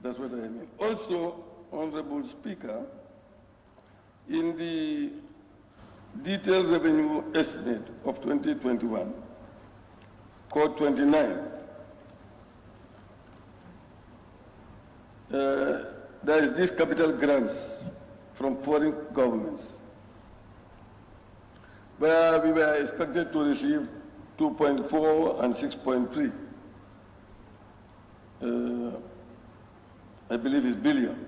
That's what I mean. Also, Honorable Speaker, in the detailed revenue estimate of 2021, Code 29, there is this capital grants from foreign governments, where we were expected to receive 2.4 and 6.3, I believe is billion.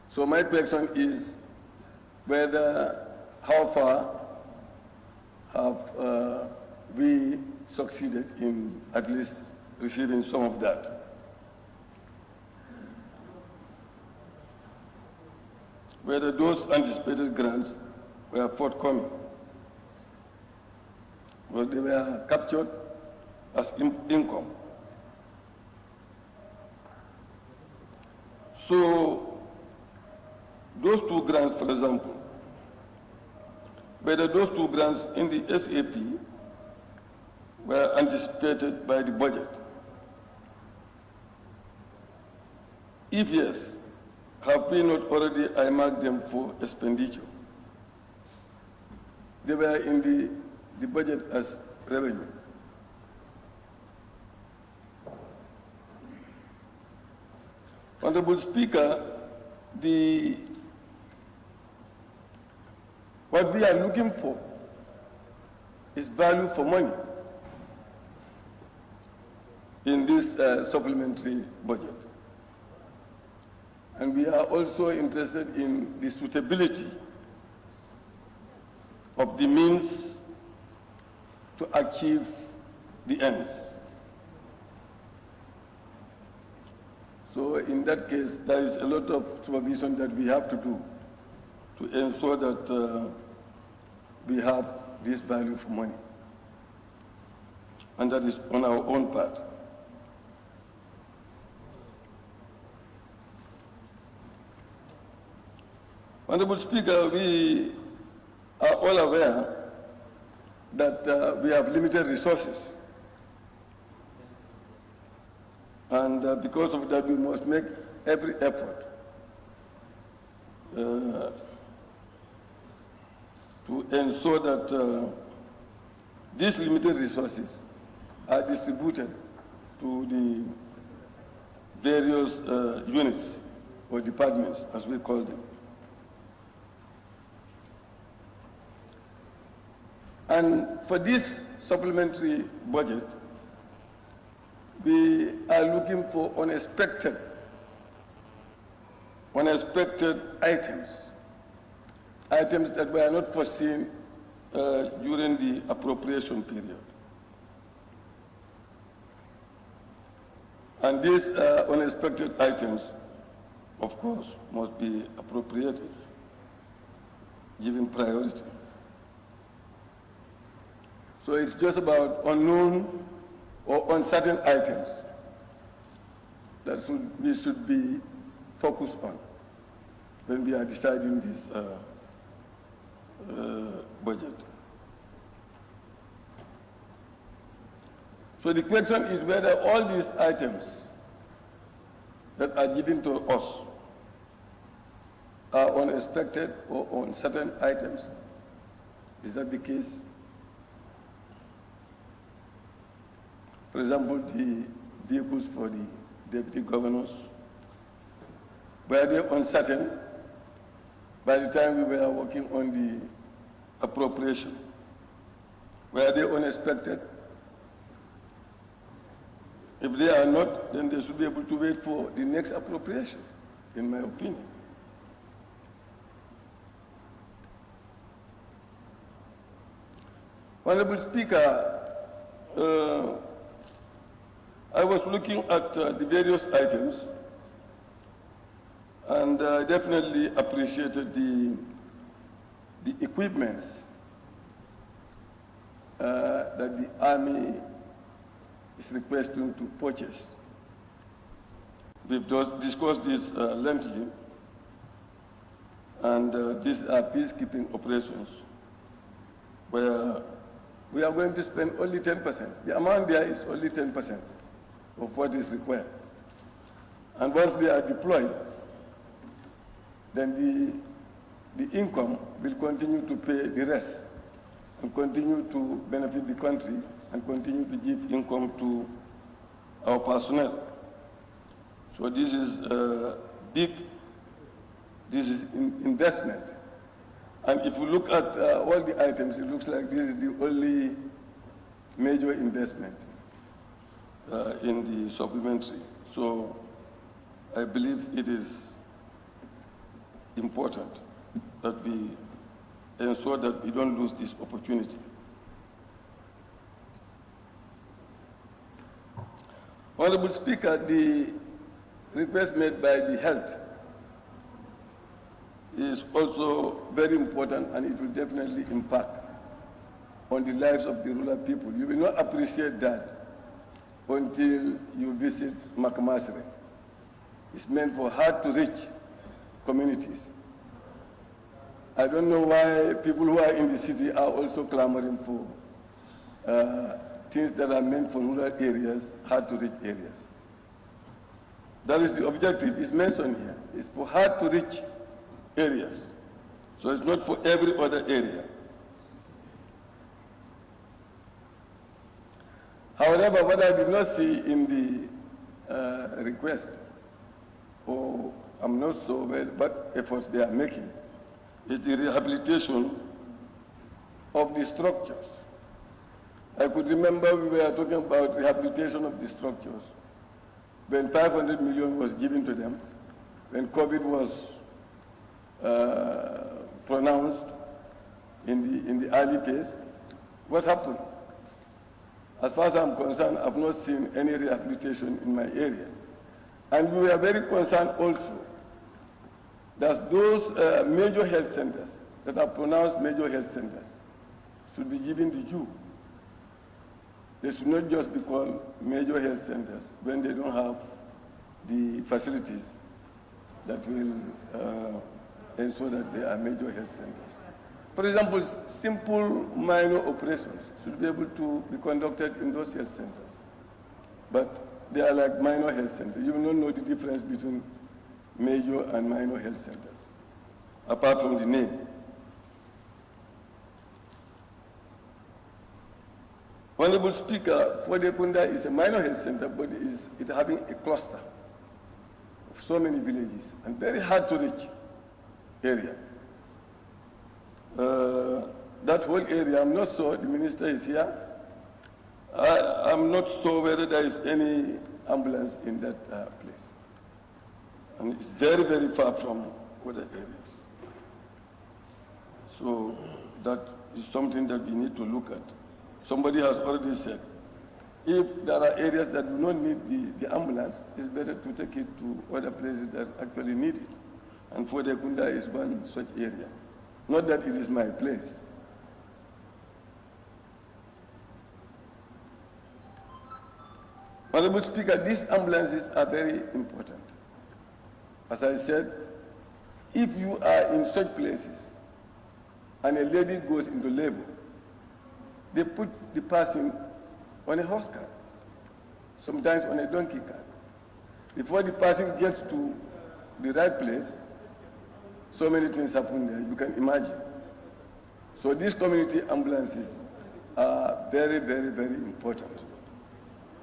So my question is whether, how far have we succeeded in at least receiving some of that? Whether those anticipated grants were forthcoming, well, they were captured as income. So those two grants, for example, whether those two grants in the SAP were anticipated by the budget. If yes, have we not already earmarked them for expenditure? They were in the budget as revenue. Honorable Speaker, what we are looking for is value for money in this supplementary budget. And we are also interested in the suitability of the means to achieve the ends. So in that case, there is a lot of supervision that we have to do to ensure that we have this value for money. And that is on our own part. Honorable Speaker, we are all aware that we have limited resources. And because of that, we must make every effort to ensure that these limited resources are distributed to the various units or departments, as we call them. And for this supplementary budget, we are looking for unexpected items that were not foreseen during the appropriation period. And these unexpected items, of course, must be appropriated, given priority. So it's just about unknown or uncertain items that we should be focused on when we are deciding this budget. So the question is whether all these items that are given to us are unexpected or uncertain items. Is that the case? For example, the vehicles for the deputy governors, were they uncertain by the time we were working on the appropriation? Were they unexpected? If they are not, then they should be able to wait for the next appropriation, in my opinion. Honorable Speaker, I was looking at the various items and definitely appreciated the equipments that the Army is requesting to purchase. We've discussed this lengthily, and these are peacekeeping operations where we are going to spend only 10%. The amount there is only 10%. of what is required. And once they are deployed, then the income will continue to pay the rest and continue to benefit the country and continue to give income to our personnel. So this is big, this is investment. And if you look at all the items, it looks like this is the only major investment in the supplementary. So I believe it is important that we ensure that we don't lose this opportunity. Honorable Speaker, the request made by the health is also very important, and it will definitely impact on the lives of the rural people. You will not appreciate that until you visit Makamasire. It's meant for hard-to-reach communities. I don't know why people who are in the city are also clamoring for things that are meant for rural areas, hard-to-reach areas. That is the objective. It's mentioned here. It's for hard-to-reach areas. So it's not for every other area. However, what I did not see in the request, or I'm not so aware what efforts they are making, is the rehabilitation of the structures. I could remember we were talking about rehabilitation of the structures when 500 million was given to them, when COVID was pronounced in the early phase. What happened? As far as I'm concerned, I've not seen any rehabilitation in my area. And we were very concerned also that those major health centers that are pronounced major health centers should be given the due. They should not just be called major health centers when they don't have the facilities that will ensure that they are major health centers. For example, simple minor operations should be able to be conducted in those health centers. But they are like minor health centers. You will not know the difference between major and minor health centers, apart from the name. Honorable Speaker, Fodekunda is a minor health center, but it's having a cluster of so many villages and very hard to reach area. That whole area, I'm not sure the minister is here. I'm not sure whether there is any ambulance in that place. And it's very, very far from other areas. So that is something that we need to look at. Somebody has already said, if there are areas that do not need the ambulance, it's better to take it to other places that actually need it. And Fodekunda is one such area. Not that it is my place. Honorable Speaker, these ambulances are very important. As I said, if you are in such places and a lady goes into labor, they put the person on a horse cart, sometimes on a donkey cart. Before the person gets to the right place, so many things happen there, you can imagine. So these community ambulances are very, very, very important.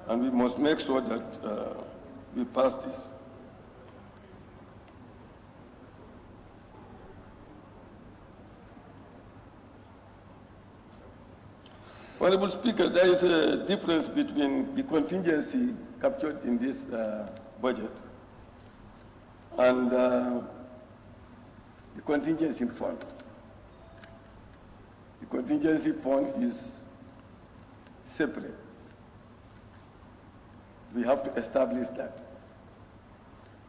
And we must make sure that we pass this. Honorable Speaker, there is a difference between the contingency captured in this budget and the contingency fund. The contingency fund is separate. We have to establish that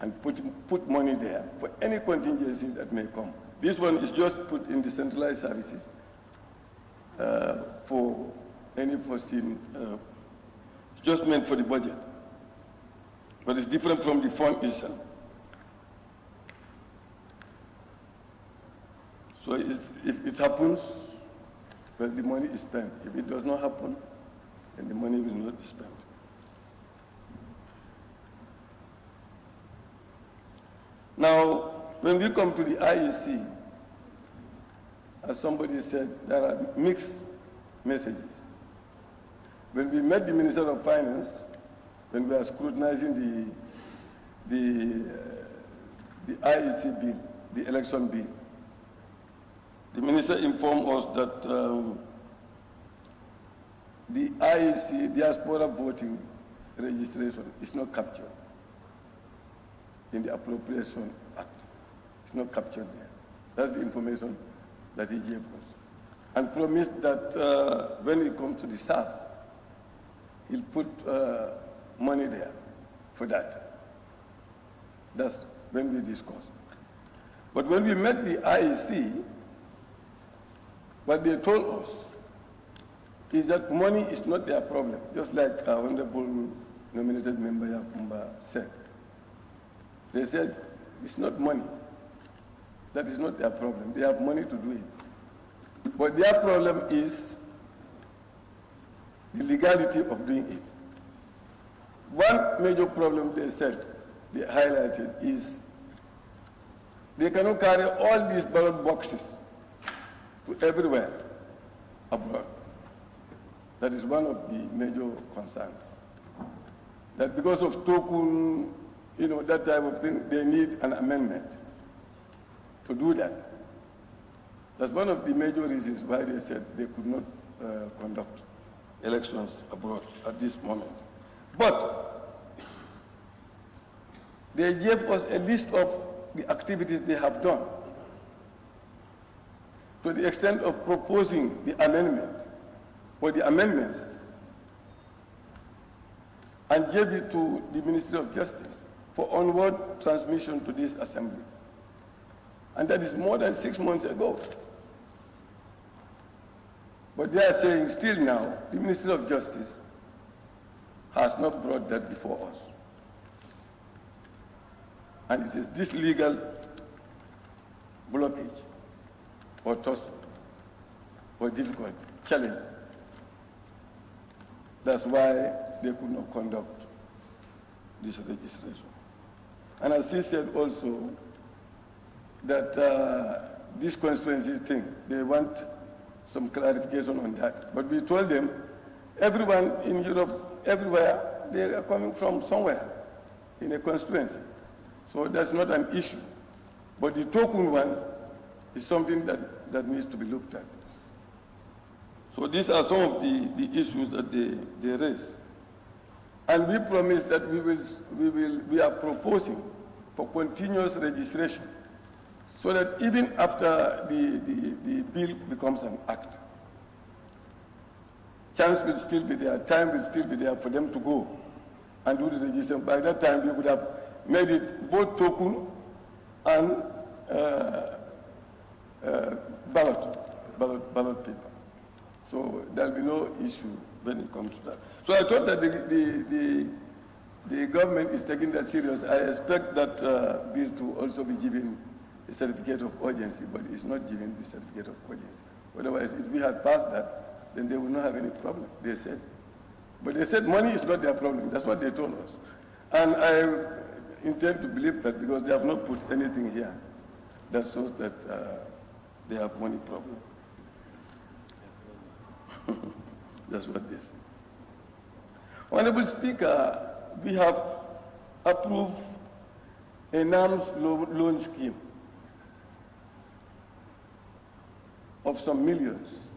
and put money there for any contingency that may come. This one is just put in the centralized services for any foreseen, it's just meant for the budget. But it's different from the fund itself. So if it happens, well, the money is spent. If it does not happen, then the money will not be spent. Now, when we come to the IEC, as somebody said, there are mixed messages. When we met the Minister of Finance, when we were scrutinizing the IEC bill, the election bill, the Minister informed us that the IEC diaspora voting registration is not captured in the Appropriation Act. It's not captured there. That's the information that he gave us. And promised that when it comes to the SAP, he'll put money there for that. That's when we discussed. But when we met the IEC, what they told us is that money is not their problem, just like our Honorable nominated member Yakumba said. They said, it's not money. That is not their problem. They have money to do it. But their problem is the legality of doing it. One major problem they said, they highlighted, is they cannot carry all these ballot boxes to everywhere abroad. That is one of the major concerns. That because of token, that type of thing, they need an amendment to do that. That's one of the major reasons why they said they could not conduct elections abroad at this moment. But they gave us a list of the activities they have done to the extent of proposing the amendment or the amendments and gave it to the Ministry of Justice for onward transmission to this assembly. And that is more than 6 months ago. But they are saying still now, the Ministry of Justice has not brought that before us. And it is this legal blockage or tussle or difficult challenge. That's why they could not conduct this registration. And as he said also, that this constituency thing, they want some clarification on that. But we told them, everyone in Europe, everywhere, they are coming from somewhere in a constituency. So that's not an issue. But the token one is something that needs to be looked at. So these are some of the issues that they raise. And we promise that we are proposing for continuous registration so that even after the bill becomes an act, chance will still be there, time will still be there for them to go and do the registration. By that time, we would have made it both token and ballot paper. So there'll be no issue when it comes to that. So I thought that the government is taking that serious. I expect that bill to also be given a certificate of urgency, but it's not given the certificate of urgency. Otherwise, if we had passed that, then they would not have any problem, they said. But they said money is not their problem. That's what they told us. And I intend to believe that because they have not put anything here that shows that they have money problem. That's what they say. Honorable Speaker, we have approved a NAMS loan scheme of some millions,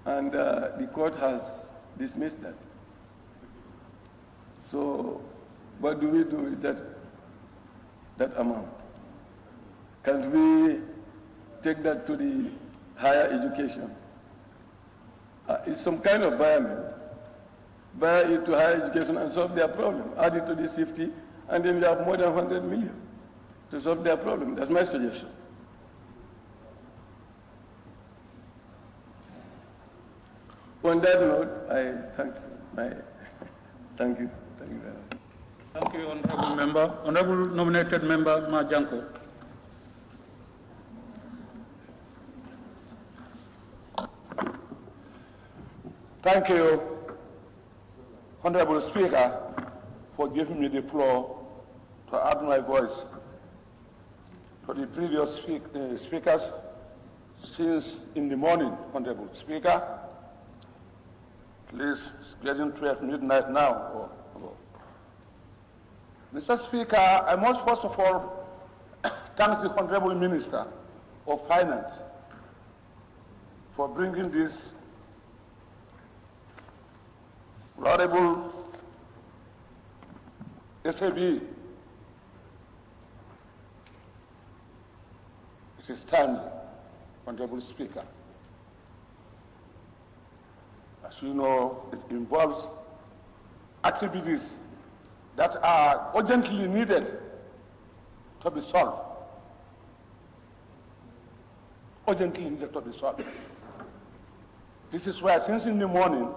and the court has dismissed that. So what do we do with that amount? Can we take that to the higher education? It's some kind of environment. Buy it to higher education and solve their problem. Add it to this 50, and then we have more than 100 million to solve their problem. That's my suggestion. On that note, I thank you. Thank you very much. Thank you, Honorable Member. Honorable nominated Member Majanko. Thank you, Honorable Speaker, for giving me the floor to add my voice to the previous speakers since in the morning, Honorable Speaker. Please, it's getting 12 midnight now. Mr. Speaker, I must first of all thank the Honorable Minister of Finance for bringing this laudable SAB. It is timely, Honorable Speaker. As you know, it involves activities that are urgently needed to be solved. Urgently needed to be solved. This is why since in the morning,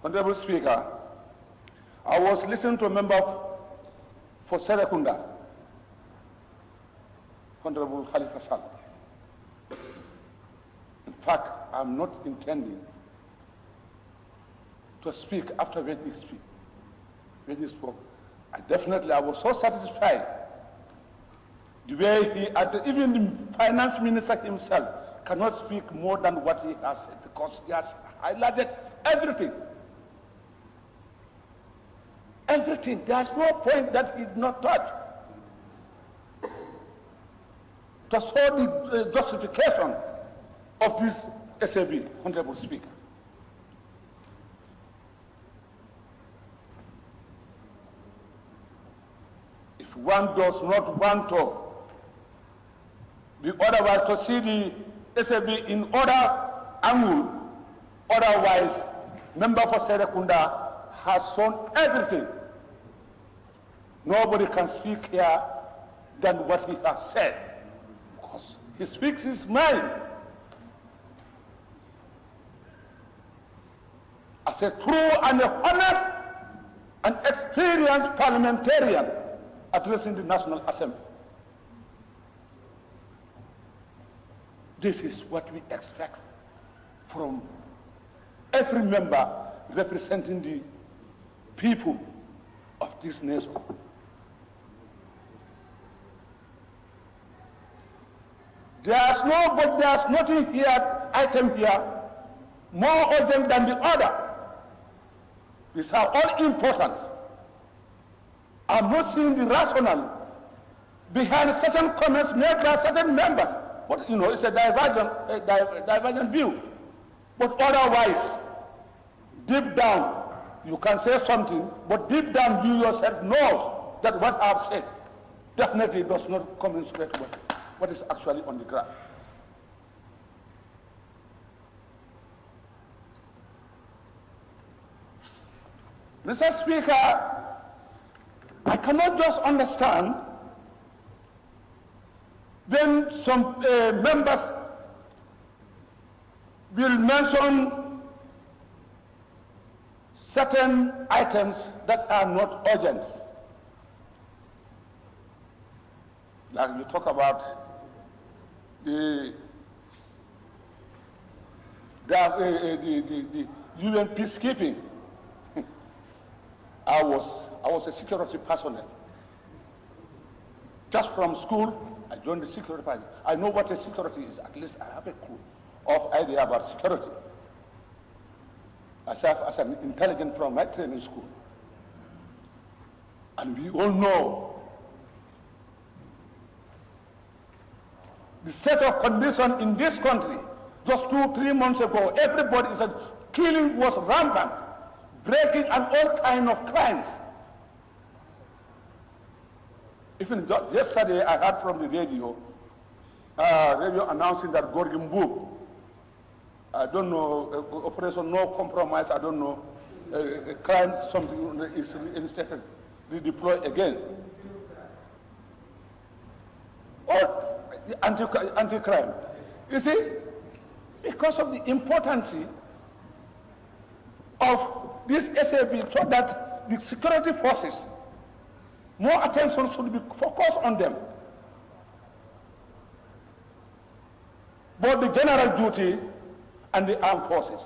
Honorable Speaker, I was listening to a member for Serekunda, Honorable Khalifa Sal. In fact, I'm not intending to speak after when he speak. When he spoke, I was so satisfied the way he, even the finance minister himself cannot speak more than what he has said because he has highlighted everything. Everything. There's no point that he did not touch. To show the justification of this SAB, Honorable Speaker. If one does not want to be otherwise to see the SAB in other angle, otherwise, member for Serekunda has shown everything. Nobody can speak here than what he has said, because he speaks his mind. As a true and a honest and experienced parliamentarian addressing the National Assembly. This is what we expect from every member representing the people of this nation. There's nothing here, item here, more urgent than the other. These are all important. I'm not seeing the rationale behind certain comments made by certain members. But you know, it's a divergent view. But otherwise, deep down, you can say something, but deep down you yourself know that what I've said definitely does not commensurate with what is actually on the ground. Mr. Speaker, I cannot just understand when some members will mention certain items that are not urgent. Like you talk about the UN peacekeeping. I was a security personnel. Just from school, I joined the security party. I know what a security is. At least I have a clue of idea about security. I served as an intelligent from my training school. And we all know the set of conditions in this country. Just 2-3 months ago, everybody said killing was rampant, breaking and all kinds of crimes. Even yesterday, I heard from the radio announcing that Gorgimbu, I don't know, Operation No Compromise, I don't know, crime, something is instead redeployed again. Or anti-crime. You see, because of the importance of this SAB, so that the security forces, more attention should be focused on them. Both the general duty and the armed forces.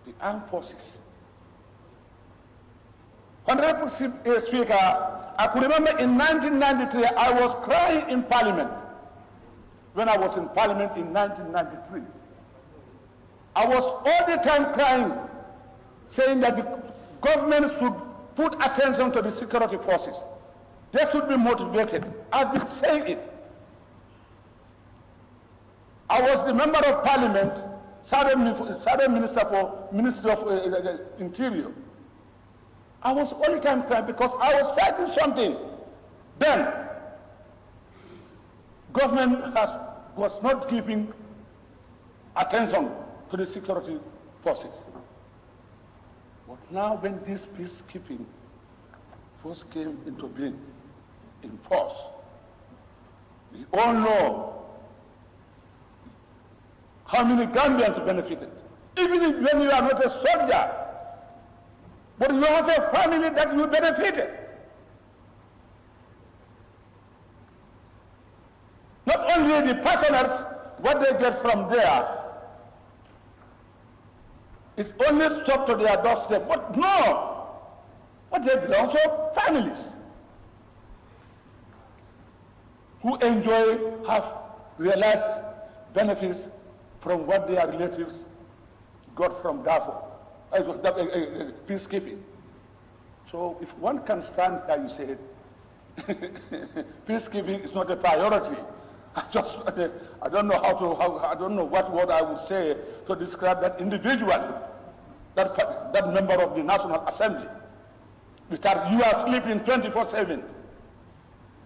The armed forces. Honorable Speaker, I could remember in 1993, I was crying in Parliament. When I was in Parliament in 1993, I was all the time crying, saying that the government should put attention to the security forces. They should be motivated. I've been saying it. I was the member of Parliament, Southern Minister for Ministry of Interior. I was all the time crying because I was citing something. Then, government was not giving attention to the security forces. But now when this peacekeeping force came into being, in force, we all know how many Gambians benefited. Even when you are not a soldier, but you have a family that you benefited. Not only the pensioners, what they get from there, it only stopped to their doorstep. But no, but they belong to families who have realized benefits from what their relatives got from Darfur, peacekeeping. So if one can stand here, you say, peacekeeping is not a priority. I don't know what word I would say to describe that individual, that member of the National Assembly. Without you are sleeping 24/7.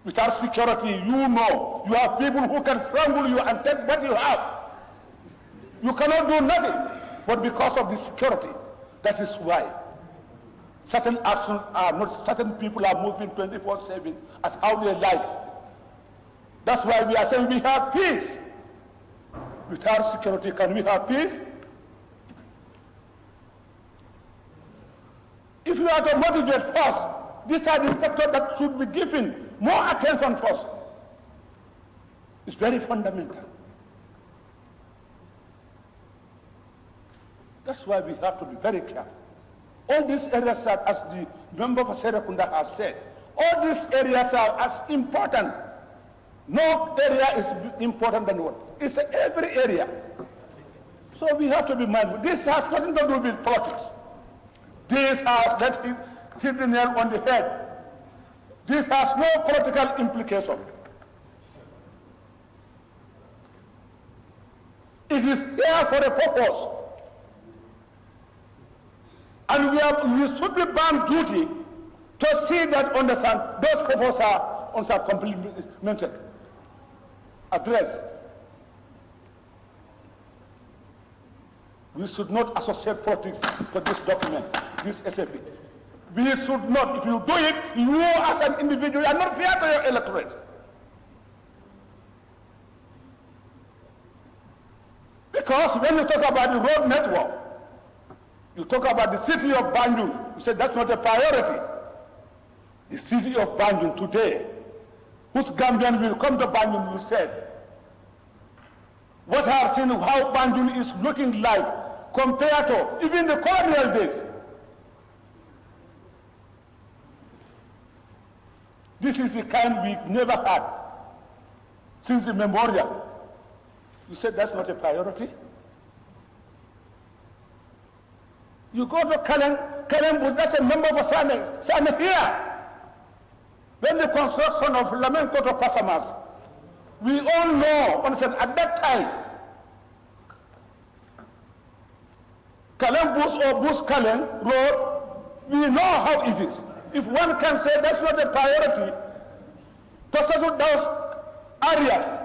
Without security, you know, you have people who can strangle you and take what you have. You cannot do nothing. But because of the security, that is why certain actions are not, certain people are moving 24/7 as how they like. That's why we are saying we have peace. Without security, can we have peace? If you are to motivate first, these are the sectors that should be given more attention first. It's very fundamental. That's why we have to be very careful. All these areas are, as the member for Serekunda has said, all these areas are as important. No area is important than what? It's every area. So we have to be mindful. This has nothing to do with politics. This has, let him hit the nail on the head. This has no political implication. It is here for a purpose. And we should be bound duty to see that understand those purposes are also complemented, addressed. We should not associate politics to this document, this SAP. We should not. If you do it, you as an individual are not fair to your electorate. Because when you talk about the road network, you talk about the city of Banjul, you said that's not a priority. The city of Banjul today, whose Gambian will come to Banjul, you said, what I have seen how Banjul is looking like compared to even the colonial days. This is the kind we never had since the memorial. You said that's not a priority. You go to Kalembus, that's a member of Sane here. When the construction of Lamenko to Pasamas, we all know, understand, at that time, Kalembus or Bus Kalem road, we know how it is. If one can say that's not a priority, to settle those areas,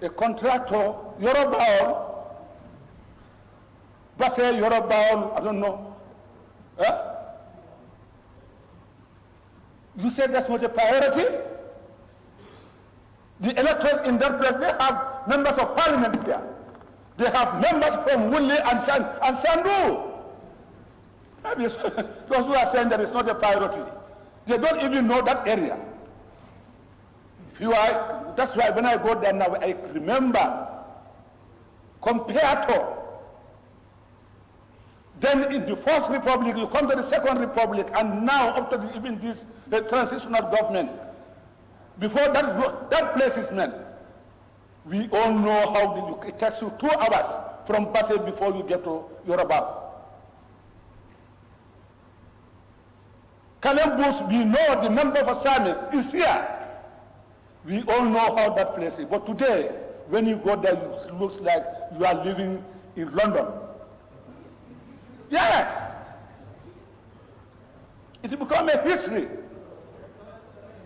a contractor, Yoruba, Basse Yoruba, I don't know. You say that's not a priority? The electorate in that place, they have members of parliament there. They have members from Wuli and Sandu. Those who are saying that it's not a priority, they don't even know that area. That's why when I go there now, I remember compared to, then in the First Republic, you come to the Second Republic, and now up to even this the transitional government. Before that place is meant, we all know how it takes you 2 hours from Basel before you get to Yoruba. Kalembus, we know the member of Asami is here. We all know how that place is. But today, when you go there, it looks like you are living in London. Yes. It will become a history.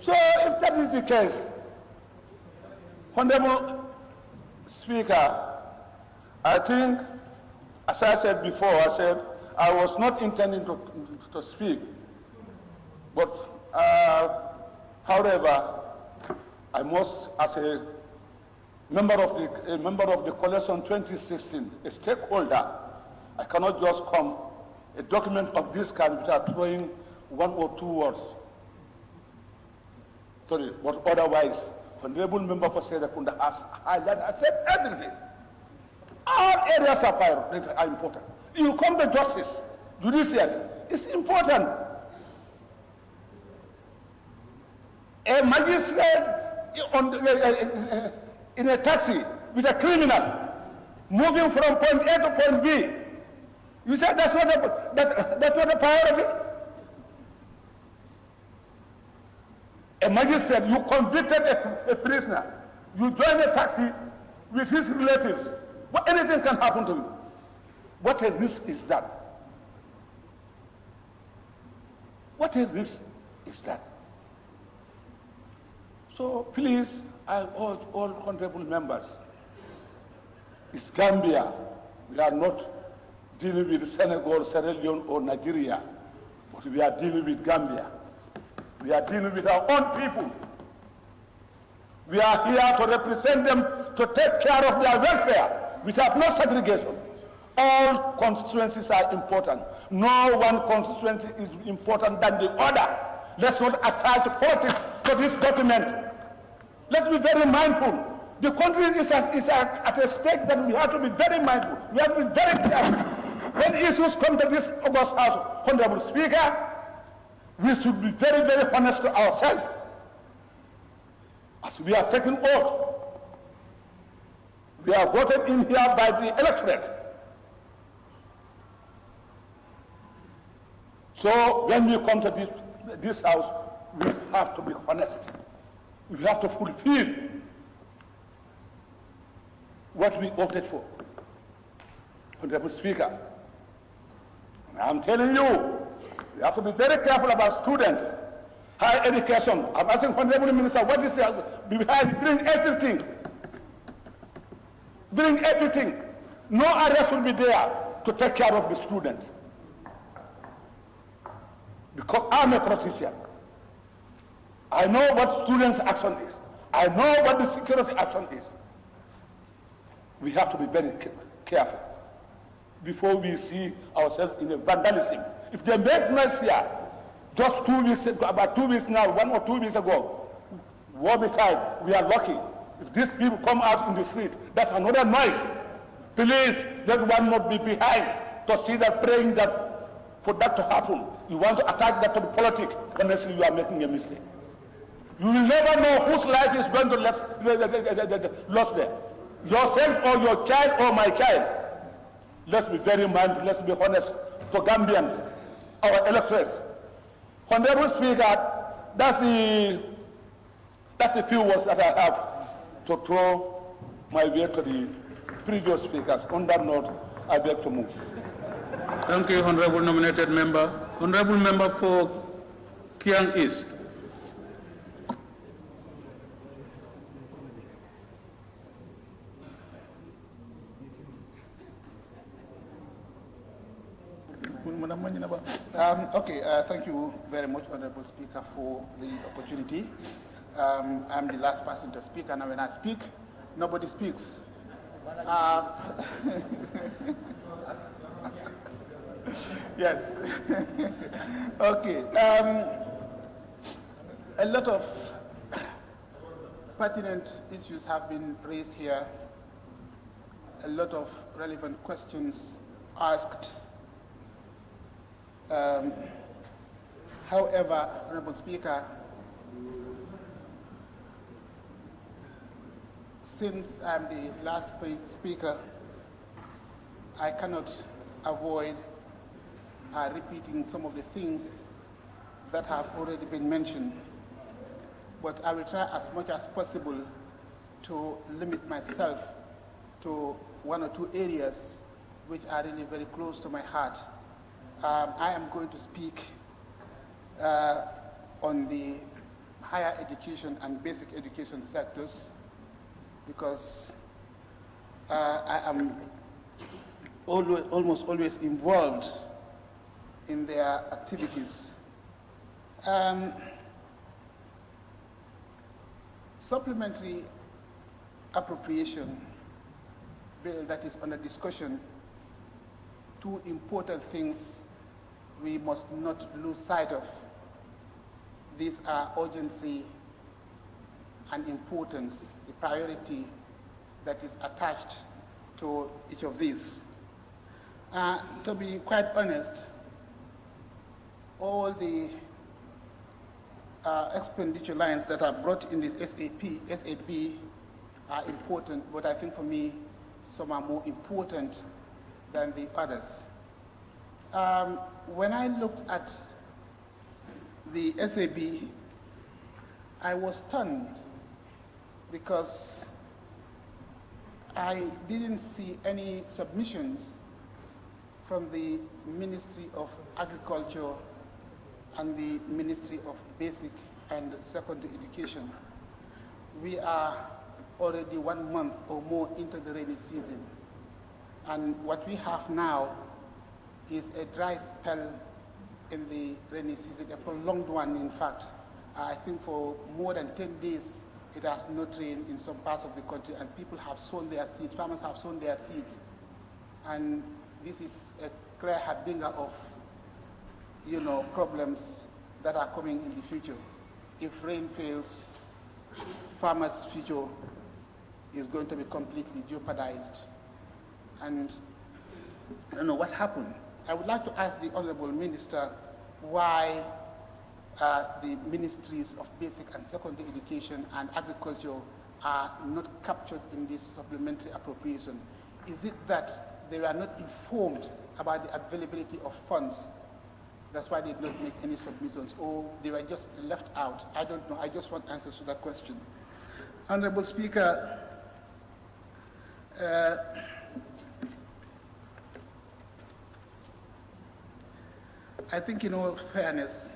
So if that is the case, Honorable Speaker, I think, as I said before, I was not intending to speak. But, however, I must, as a member of the Coalition 2016, a stakeholder, I cannot just come a document of this kind without throwing 1 or 2 words. Sorry, but otherwise, Honorable Member for Serekunda has highlighted, I said everything. All areas are important. You come to justice, judiciary, it's important. A magistrate in a taxi with a criminal moving from point A to point B. You said that's not a priority. A magistrate, you convicted a prisoner. You join a taxi with his relatives. But anything can happen to you. What a risk is that? What a risk is that? So please, I urge all honorable members, it's Gambia. We are not dealing with Senegal, Sierra Leone, or Nigeria, but we are dealing with Gambia. We are dealing with our own people. We are here to represent them, to take care of their welfare. We have no segregation. All constituencies are important. No one constituency is important than the other. Let's not attach politics to this document. Let's be very mindful. The country is at a state that we have to be very mindful. We have to be very careful. When issues come to this August House, Honorable Speaker, we should be very, very honest to ourselves. As we are taking oath, we are voted in here by the electorate. So when we come to this house, we have to be honest. We have to fulfill what we voted for. Honorable Speaker, I'm telling you, we have to be very careful about students, higher education. I'm asking Honorable Minister, what is behind? Bring everything. Bring everything. No arrest will be there to take care of the students. Because I'm a politician. I know what students' action is. I know what the security action is. We have to be very careful before we see ourselves in a vandalism. If they make noise here, just 2 weeks ago, about 2 weeks now, 1 or 2 weeks ago, Warby time, we are lucky. If these people come out in the street, that's another noise. Please, let one not be behind to see that, praying that for that to happen. You want to attach that to the politics, honestly, you are making a mistake. You will never know whose life is going to lost there. Yourself or your child or my child. Let's be very mindful, let's be honest to Gambians, our electors. Honorable Speaker, that's the few words that I have to throw my way to the previous speakers. On that note, I beg to move. Thank you, Honorable Nominated Member. Honorable Member for Kiang East. Thank you very much, Honorable Speaker, for the opportunity. I'm the last person to speak, and when I speak, nobody speaks. Yes. Okay. A lot of pertinent issues have been raised here, a lot of relevant questions asked. However, Honorable Speaker, since I'm the last speaker, I cannot avoid repeating some of the things that have already been mentioned. But I will try as much as possible to limit myself to one or two areas which are really very close to my heart. I am going to speak on the higher education and basic education sectors because I am almost always involved in their activities. Supplementary appropriation bill that is under discussion, two important things we must not lose sight of. These are urgency and importance, the priority that is attached to each of these. To be quite honest, all the expenditure lines that are brought in this SAB are important, but I think for me, some are more important than the others. When I looked at the SAB, I was stunned because I didn't see any submissions from the Ministry of Agriculture and the Ministry of Basic and Secondary Education. We are already 1 month or more into the rainy season. And what we have now is a dry spell in the rainy season, a prolonged one, in fact. I think for more than 10 days, it has not rained in some parts of the country, and people have sown their seeds, farmers have sown their seeds. And this is a clear harbinger of, problems that are coming in the future. If rain fails, farmers' future is going to be completely jeopardized. And I don't know what happened. I would like to ask the Honorable Minister why the Ministries of Basic and Secondary Education and Agriculture are not captured in this supplementary appropriation. Is it that they were not informed about the availability of funds? That's why they did not make any submissions, or they were just left out. I don't know. I just want answers to that question. Honorable Speaker, I think in all fairness,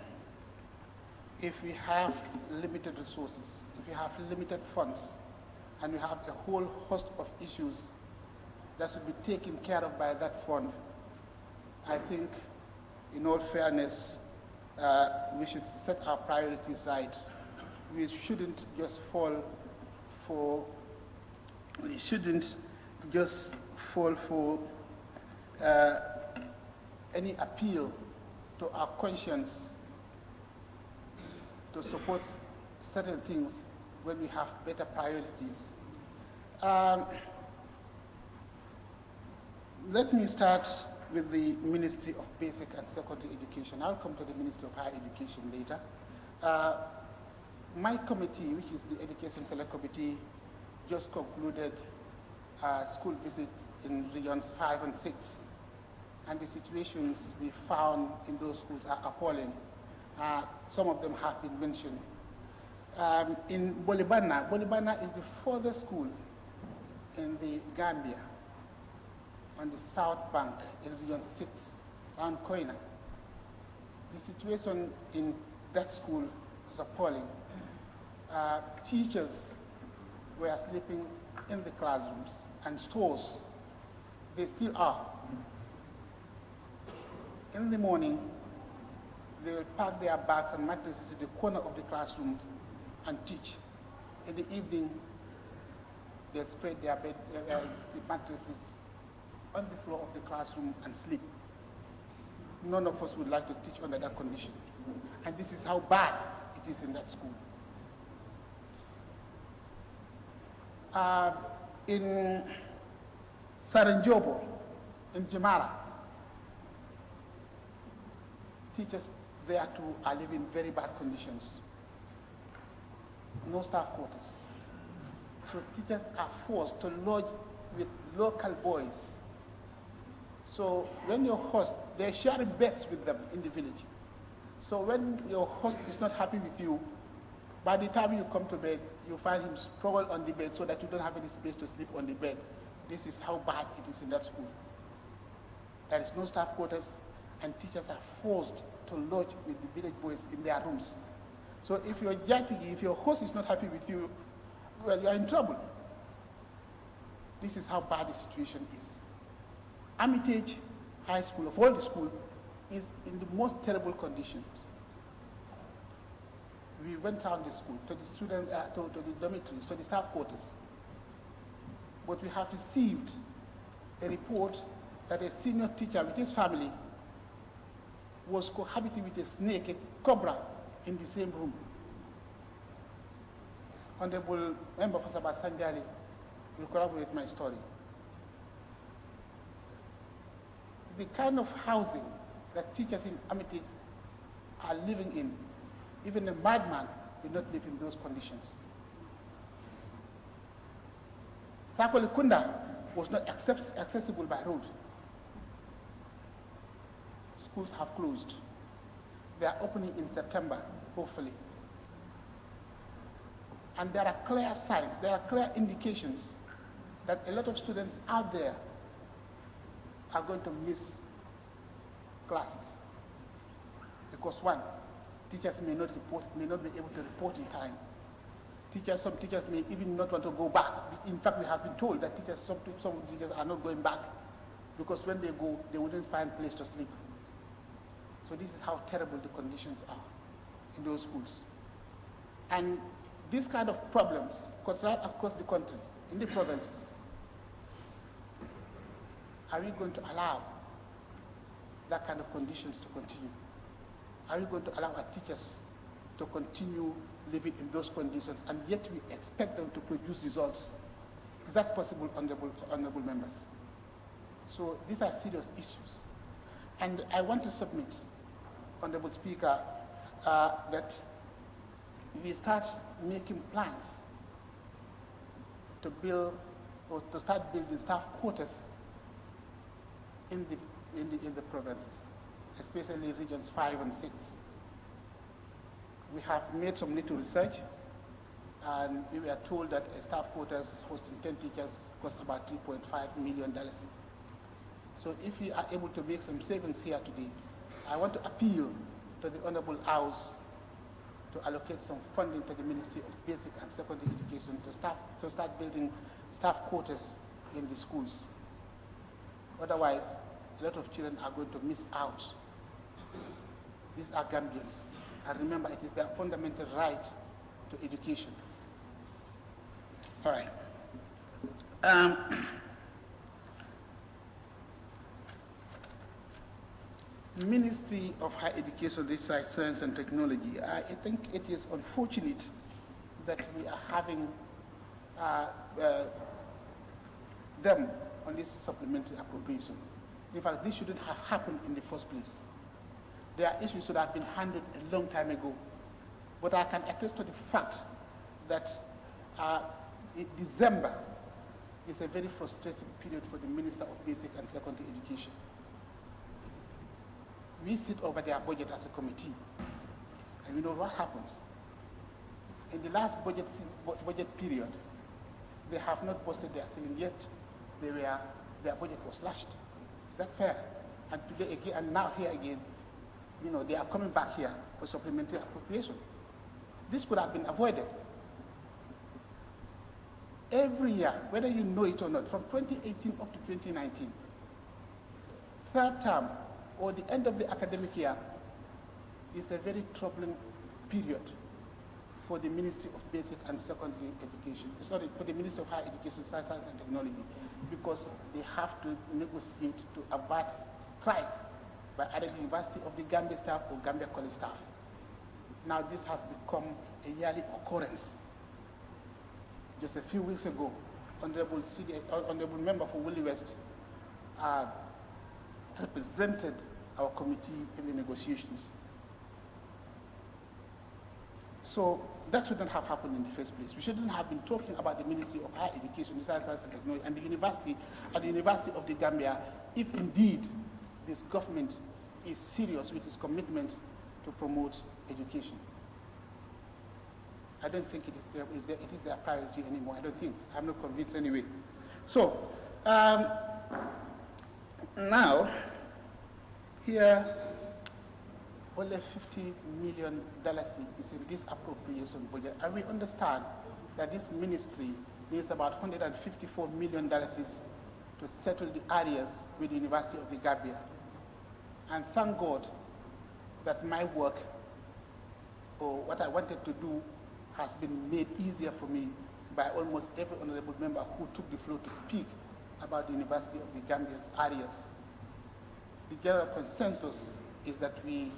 if we have limited resources, if we have limited funds, and we have a whole host of issues that should be taken care of by that fund, I think in all fairness, we should set our priorities right. We shouldn't just fall for any appeal to our conscience to support certain things when we have better priorities. Let me start with the Ministry of Basic and Secondary Education. I'll come to the Ministry of Higher Education later. My committee, which is the Education Select Committee, just concluded a school visit in regions 5 and 6. And the situations we found in those schools are appalling. Some of them have been mentioned. In Bolibana is the furthest school in the Gambia, on the south bank in region 6, around Koina. The situation in that school is appalling. Teachers were sleeping in the classrooms, and stores, they still are. In the morning, they will pack their bags and mattresses in the corner of the classroom and teach. In the evening, they spread their mattresses on the floor of the classroom and sleep. None of us would like to teach under that condition. And this is how bad it is in that school. In Saranjobo, in Jimara. Teachers there too are living in very bad conditions. No staff quarters. So teachers are forced to lodge with local boys. So when your host, they're sharing beds with them in the village. So when your host is not happy with you, by the time you come to bed, you find him sprawled on the bed so that you don't have any space to sleep on the bed. This is how bad it is in that school. There is no staff quarters, and teachers are forced to lodge with the village boys in their rooms. So if you're jatigi, if your host is not happy with you, well, you're in trouble. This is how bad the situation is. Armitage High School, of all the school, is in the most terrible conditions. We went around the school, to the student, to the dormitories, to the staff quarters. But we have received a report that a senior teacher with his family was cohabiting with a snake, a cobra, in the same room. Honorable Member for Sabah Sanjali will corroborate my story. The kind of housing that teachers in Armitage are living in, even a madman will not live in those conditions. Sakolikunda was not accessible by road. Schools have closed. They are opening in September, hopefully. And there are clear signs, there are clear indications that a lot of students out there are going to miss classes. Because one, teachers may not be able to report in time. Some teachers may even not want to go back. In fact, we have been told that some teachers are not going back because when they go, they wouldn't find a place to sleep. So this is how terrible the conditions are in those schools. And these kind of problems right across the country, in the provinces. Are we going to allow that kind of conditions to continue? Are we going to allow our teachers to continue living in those conditions, and yet we expect them to produce results? Is that possible, honorable members? So these are serious issues. And I want to submit, Honorable Speaker, that we start making plans to build or to start building staff quarters in the provinces, especially regions 5 and 6. We have made some little research, and we were told that a staff quarters hosting 10 teachers cost about $3.5 million. So if we are able to make some savings here today, I want to appeal to the Honorable House to allocate some funding to the Ministry of Basic and Secondary Education to start building staff quarters in the schools. Otherwise, a lot of children are going to miss out. These are Gambians. And remember, it is their fundamental right to education. All right. Ministry of Higher Education, Research, Science and Technology. I think it is unfortunate that we are having them on this supplementary appropriation. In fact, this shouldn't have happened in the first place. There are issues that have been handled a long time ago. But I can attest to the fact that December is a very frustrating period for the Minister of Basic and Secondary Education. We sit over their budget as a committee, and we know what happens. In the last budget period, they have not posted their ceiling yet. Their budget was slashed. Is that fair? And today again, and now here again, they are coming back here for supplementary appropriation. This could have been avoided. Every year, whether you know it or not, from 2018 up to 2019, third term or the end of the academic year is a very troubling period for the Ministry of Basic and Secondary Education. Sorry, for the Ministry of Higher Education, Science and Technology, because they have to negotiate to avert strikes by either the University of the Gambia staff or Gambia College staff. Now this has become a yearly occurrence. Just a few weeks ago, Honorable Member for Woolly West represented our committee in the negotiations. So that shouldn't have happened in the first place. We shouldn't have been talking about the Ministry of Higher Education, Science and Technology, and the University of the Gambia, if indeed this government is serious with its commitment to promote education. I don't think it is their priority anymore. I don't think. I'm not convinced anyway. So now here only $50 million is in this appropriation budget, and we understand that this ministry needs about $154 million to settle the areas with the University of the Gambia. And thank God that my work, or what I wanted to do, has been made easier for me by almost every honorable member who took the floor to speak about the University of the Gambia's areas. The general consensus is that we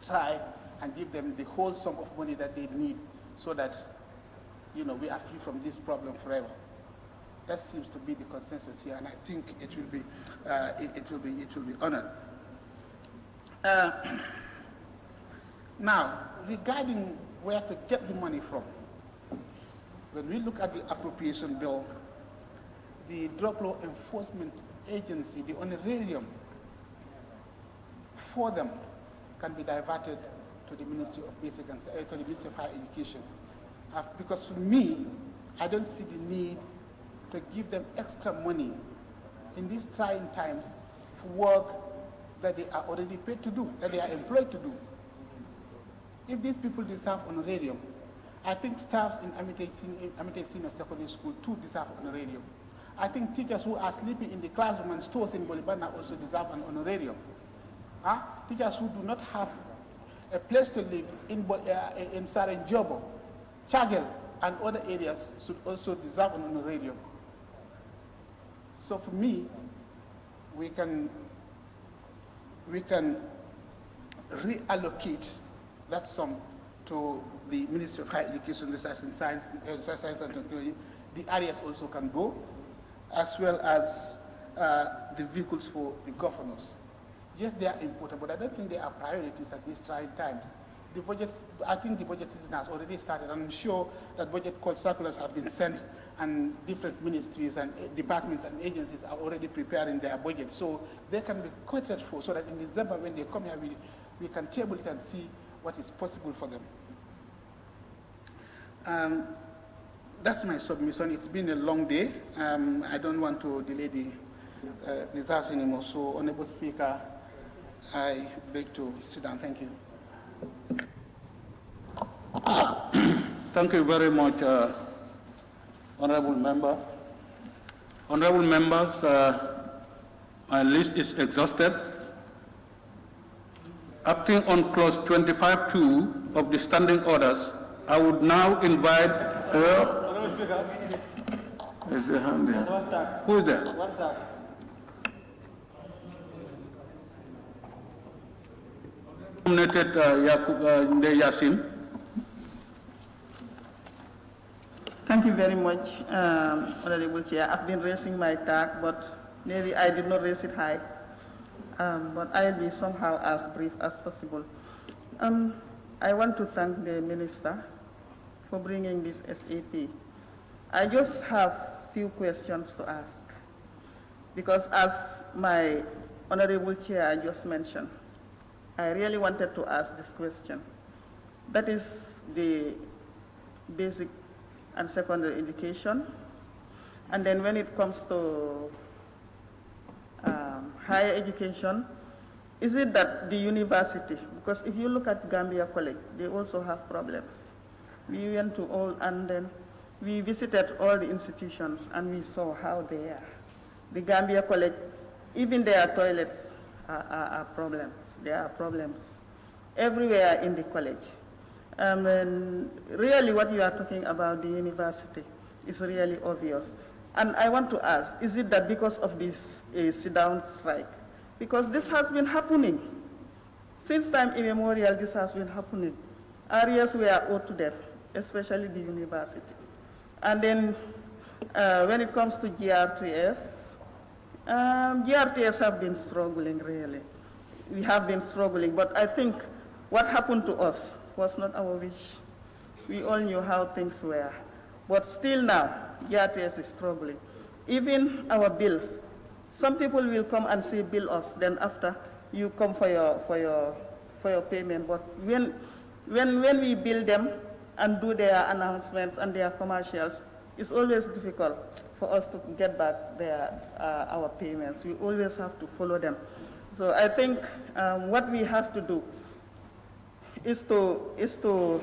try and give them the whole sum of money that they need so that, we are free from this problem forever. That seems to be the consensus here, and I think it will be honored. Now, regarding where to get the money from, when we look at the appropriation bill, the Drug Law Enforcement Agency, the honorarium for them can be diverted to the Ministry of Basic and to the Ministry of Higher Education, because for me, I don't see the need to give them extra money in these trying times for work that they are already paid to do, that they are employed to do. If these people deserve honorarium, I think staffs in Amite Senior Secondary School too deserve honorarium. I think teachers who are sleeping in the classroom and stores in Bolibana also deserve an honorarium. Teachers who do not have a place to live in Sarenjobo, Chagel, and other areas should also deserve an honorarium. So for me, we can reallocate that sum to the Ministry of Higher Education, Research and Science and Technology. The areas also can go, as well as the vehicles for the governors. Yes, they are important, but I don't think they are priorities at these trying times. The budgets, I think the budget season has already started, and I'm sure that budget call circulars have been sent, and different ministries and departments and agencies are already preparing their budget. So they can be quoted for, so that in December when they come here, we can table it and see what is possible for them. That's my submission. It's been a long day. I don't want to delay the results anymore. So, Honorable Speaker, I beg to sit down. Thank you. Thank you very much, Honorable Member. Honorable Members, my list is exhausted. Acting on clause 25(2) of the standing orders, I would now invite There's the hand there. who is there? Nominated Yasin. Thank you very much, Honorable Chair. I've been raising my tag, but maybe I did not raise it high. But I'll be somehow as brief as possible. I want to thank the Minister for bringing this SAP. I just have few questions to ask, because as my Honorable Chair just mentioned, I really wanted to ask this question. That is the basic and secondary education. And then when it comes to higher education, is it that the university, because if you look at Gambia College, they also have problems. We went to all, and then we visited all the institutions and we saw how they are. The Gambia College, even their toilets are problems. There are problems everywhere in the college. And really what you are talking about, the university, is really obvious. And I want to ask, is it that because of this sit-down strike? Because this has been happening. Since time immemorial, this has been happening. Areas were owed to death, especially the university. And then When it comes to GRTS, GRTS have been struggling really. We have been struggling, but I think what happened to us was not our wish. We all knew how things were. But still now, GRTS is struggling. Even our bills, some people will come and say bill us, then after you come for your payment. But when we bill them and do their announcements and their commercials, it's always difficult for us to get back our payments. We always have to follow them. So I think what we have to do is to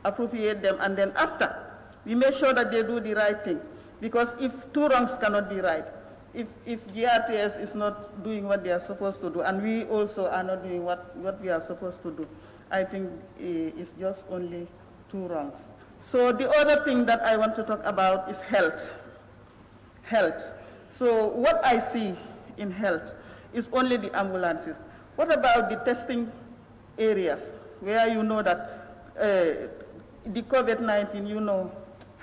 appropriate them, and then after, we make sure that they do the right thing. Because if two wrongs cannot be right, if GRTS is not doing what they are supposed to do, and we also are not doing what we are supposed to do, I think it's just only two wrongs. So the other thing that I want to talk about is health. Health. So what I see in health is only the ambulances. What about the testing areas where you know that the COVID-19, you know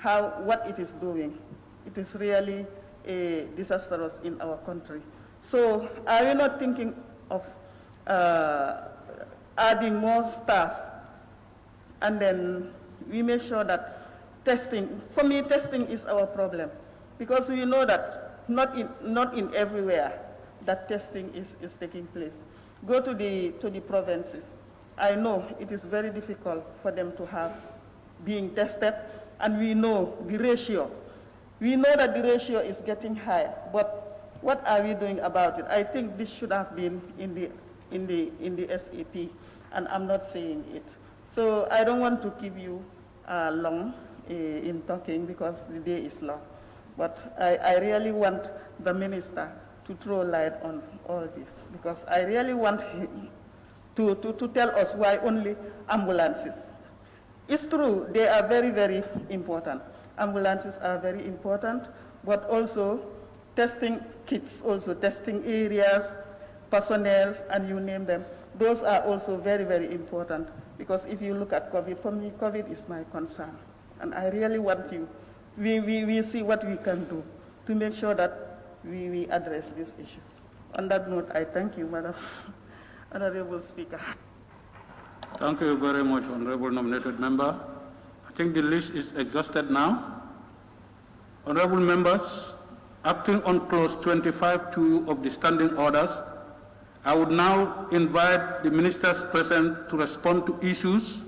what it is doing? It is really disastrous in our country. So are you not thinking of adding more staff, and then we make sure that testing, for me testing is our problem, because we know that not in everywhere that testing is taking place. Go to the provinces. I know it is very difficult for them to have being tested, and we know the ratio. We know that the ratio is getting higher, but what are we doing about it? I think this should have been in the SAP, and I'm not saying it. So I don't want to keep you long in talking because the day is long, but I really want the minister to throw light on all this, because I really want him to tell us why only ambulances. It's true, they are very, very important. Ambulances are very important, but also testing kits, also testing areas, personnel, and you name them. Those are also very, very important, because if you look at COVID, for me, COVID is my concern. And I really want we see what we can do to make sure that we address these issues. On that note, I thank you, Madam Honorable Speaker. Thank you very much, Honorable Nominated Member. I think the list is exhausted now. Honorable Members, acting on clause 25(2) of the standing orders, I would now invite the ministers present to respond to issues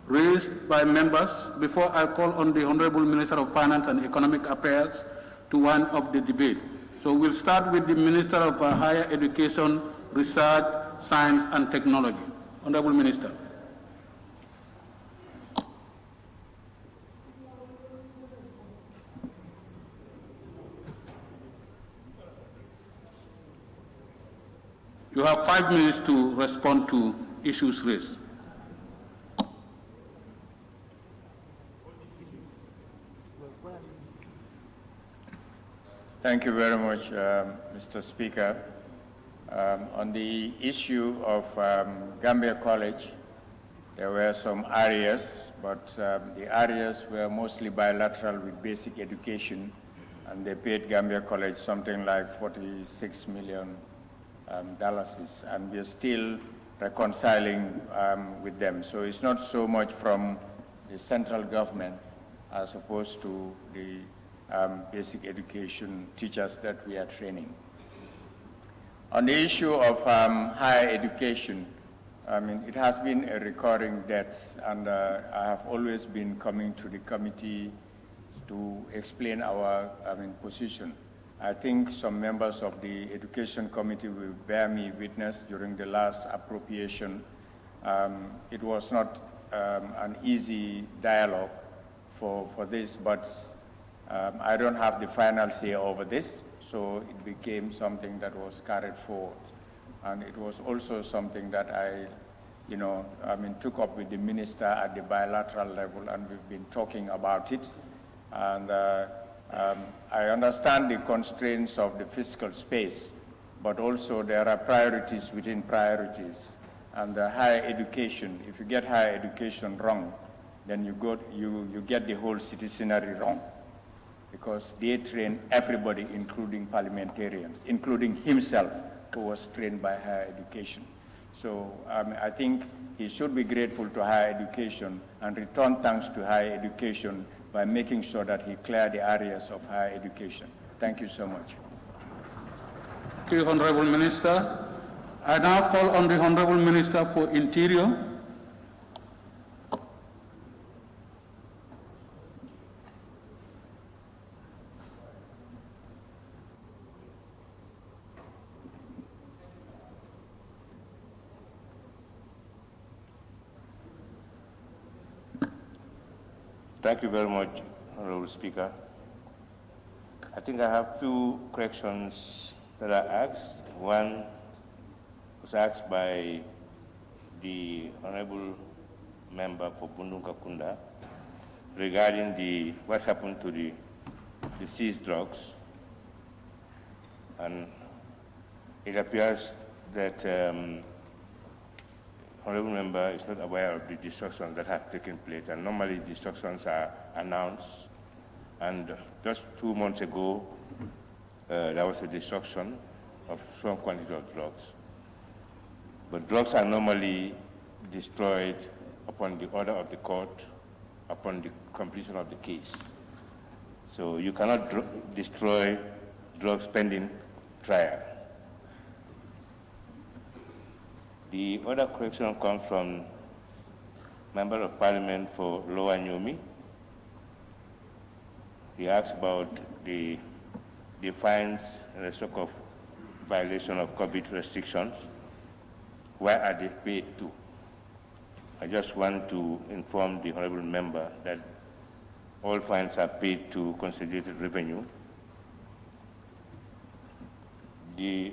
raised by members before I call on the Honorable Minister of Finance and Economic Affairs to wind up the debate. So we'll start with the Minister of Higher Education, Research, Science and Technology. Honorable Minister. You have 5 minutes to respond to issues raised. Thank you very much, Mr. Speaker. On the issue of Gambia College, there were some areas, but the areas were mostly bilateral with basic education, and they paid Gambia College something like $46 million, and we are still reconciling with them. So it's not so much from the central government as opposed to the basic education teachers that we are training. On the issue of higher education, I mean, it has been a recurring debt, and I have always been coming to the committee to explain our position. I think some members of the Education Committee will bear me witness during the last appropriation. It was not an easy dialogue for this, but I don't have the final say over this, so it became something that was carried forward. And it was also something that I took up with the minister at the bilateral level, and we've been talking about it. And I understand the constraints of the fiscal space, but also there are priorities within priorities. And the higher education, if you get higher education wrong, then you get the whole citizenry wrong. because they train everybody, including parliamentarians, including himself, who was trained by higher education. So I think he should be grateful to higher education and return thanks to higher education by making sure that he cleared the areas of higher education. Thank you so much. Thank you, Honorable Minister. I now call on the Honorable Minister for Interior. Thank you very much, Honorable Speaker. I think I have two corrections that are asked. One was asked by the Honorable Member for Bunduka Kunda regarding what happened to the seized drugs. And it appears that Honorable Member is not aware of the destructions that have taken place, and normally destructions are announced. And just 2 months ago, there was a destruction of some quantity of drugs. But drugs are normally destroyed upon the order of the court, upon the completion of the case. So you cannot destroy drugs pending trial. The other correction comes from Member of Parliament for Lower Nyomi. He asks about the fines and the sort of violation of COVID restrictions. Where are they paid to? I just want to inform the Honorable Member that all fines are paid to consolidated revenue. The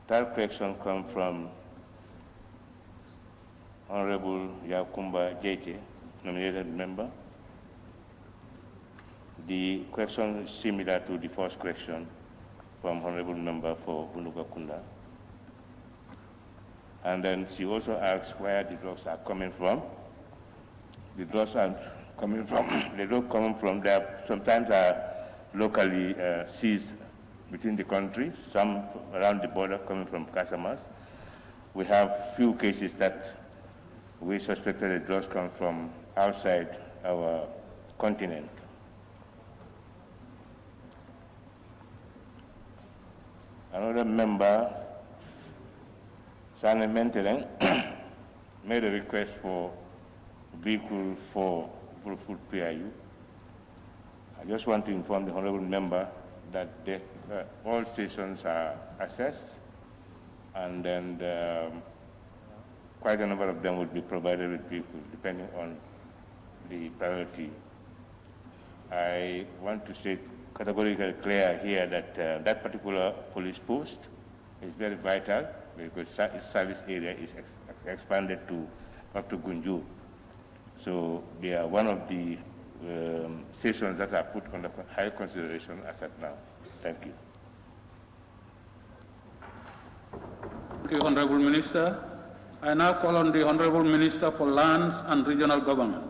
third correction comes from Honorable Yakumba Jete, nominated member. The correction is similar to the first correction from Honorable Member for Bunduka Kunda. And then she also asks where the drugs are coming from. The drugs are coming from, they don't come from there, sometimes are locally seized within the country, some around the border coming from customers. We have few cases that we suspected the drugs come from outside our continent. Another member, Sane Mentelen, made a request for vehicle for food PIU. I just want to inform the Honorable Member that all stations are assessed, and then quite a number of them will be provided with vehicles depending on the priority. I want to say categorically clear here that that particular police post is very vital because its service area is expanded up to Gunjur. So they are one of the stations that are put under high consideration as at now. Thank you. Thank you, Honorable Minister. I now call on the Honorable Minister for Lands and Regional Government.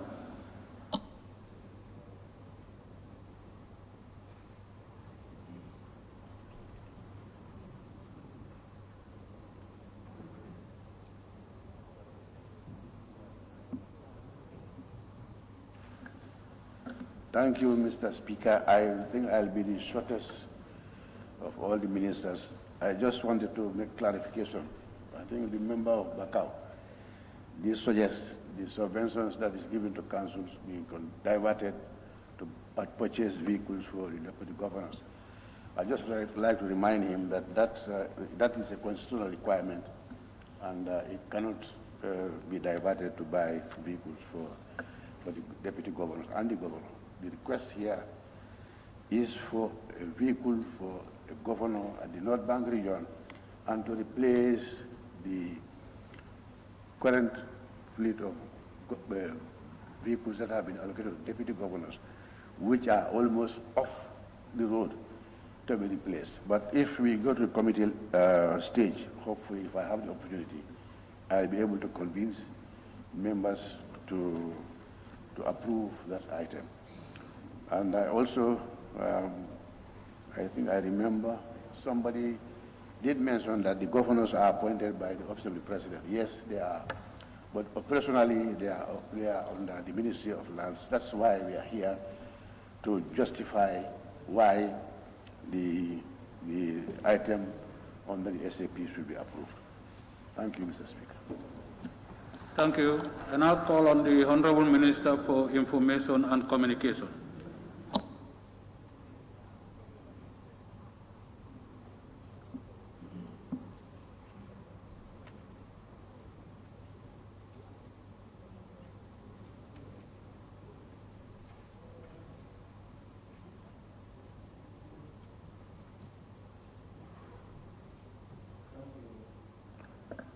Thank you, Mr. Speaker. I think I'll be the shortest of all the ministers. I just wanted to make clarification. I think the member of Bakau did suggest the subventions that is given to councils being diverted to purchase vehicles for the deputy governors. I just like to remind him that that is a constitutional requirement, and it cannot be diverted to buy vehicles for the deputy governors and the governor. The request here is for a vehicle for a governor at the North Bank region and to replace the current fleet of vehicles that have been allocated to deputy governors, which are almost off the road to be replaced. But if we go to the committee stage, hopefully if I have the opportunity, I'll be able to convince members to approve that item. And I also I think I remember somebody did mention that the governors are appointed by the office of the president. Yes, they are. But operationally, they are under the Ministry of Lands. That's why we are here to justify why the item under the SAP should be approved. Thank you, Mr. Speaker. Thank you. I now call on the Honorable Minister for Information and Communication.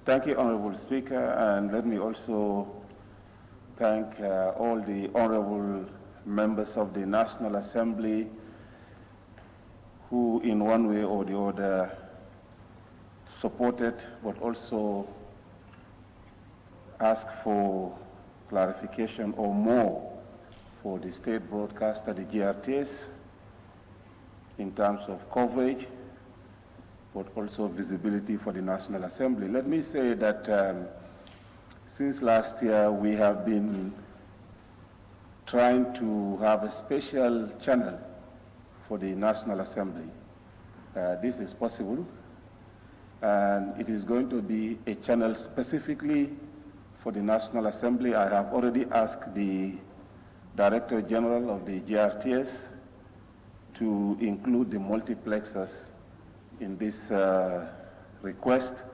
Thank you, Honorable Speaker, and let me also thank all the honorable members of the National Assembly who in one way or the other supported but also asked for clarification or more for the state broadcaster, the GRTS, in terms of coverage but also visibility for the National Assembly. Let me say that since last year, we have been trying to have a special channel for the National Assembly. This is possible, and it is going to be a channel specifically for the National Assembly. I have already asked the Director General of the GRTS to include the multiplexers in this request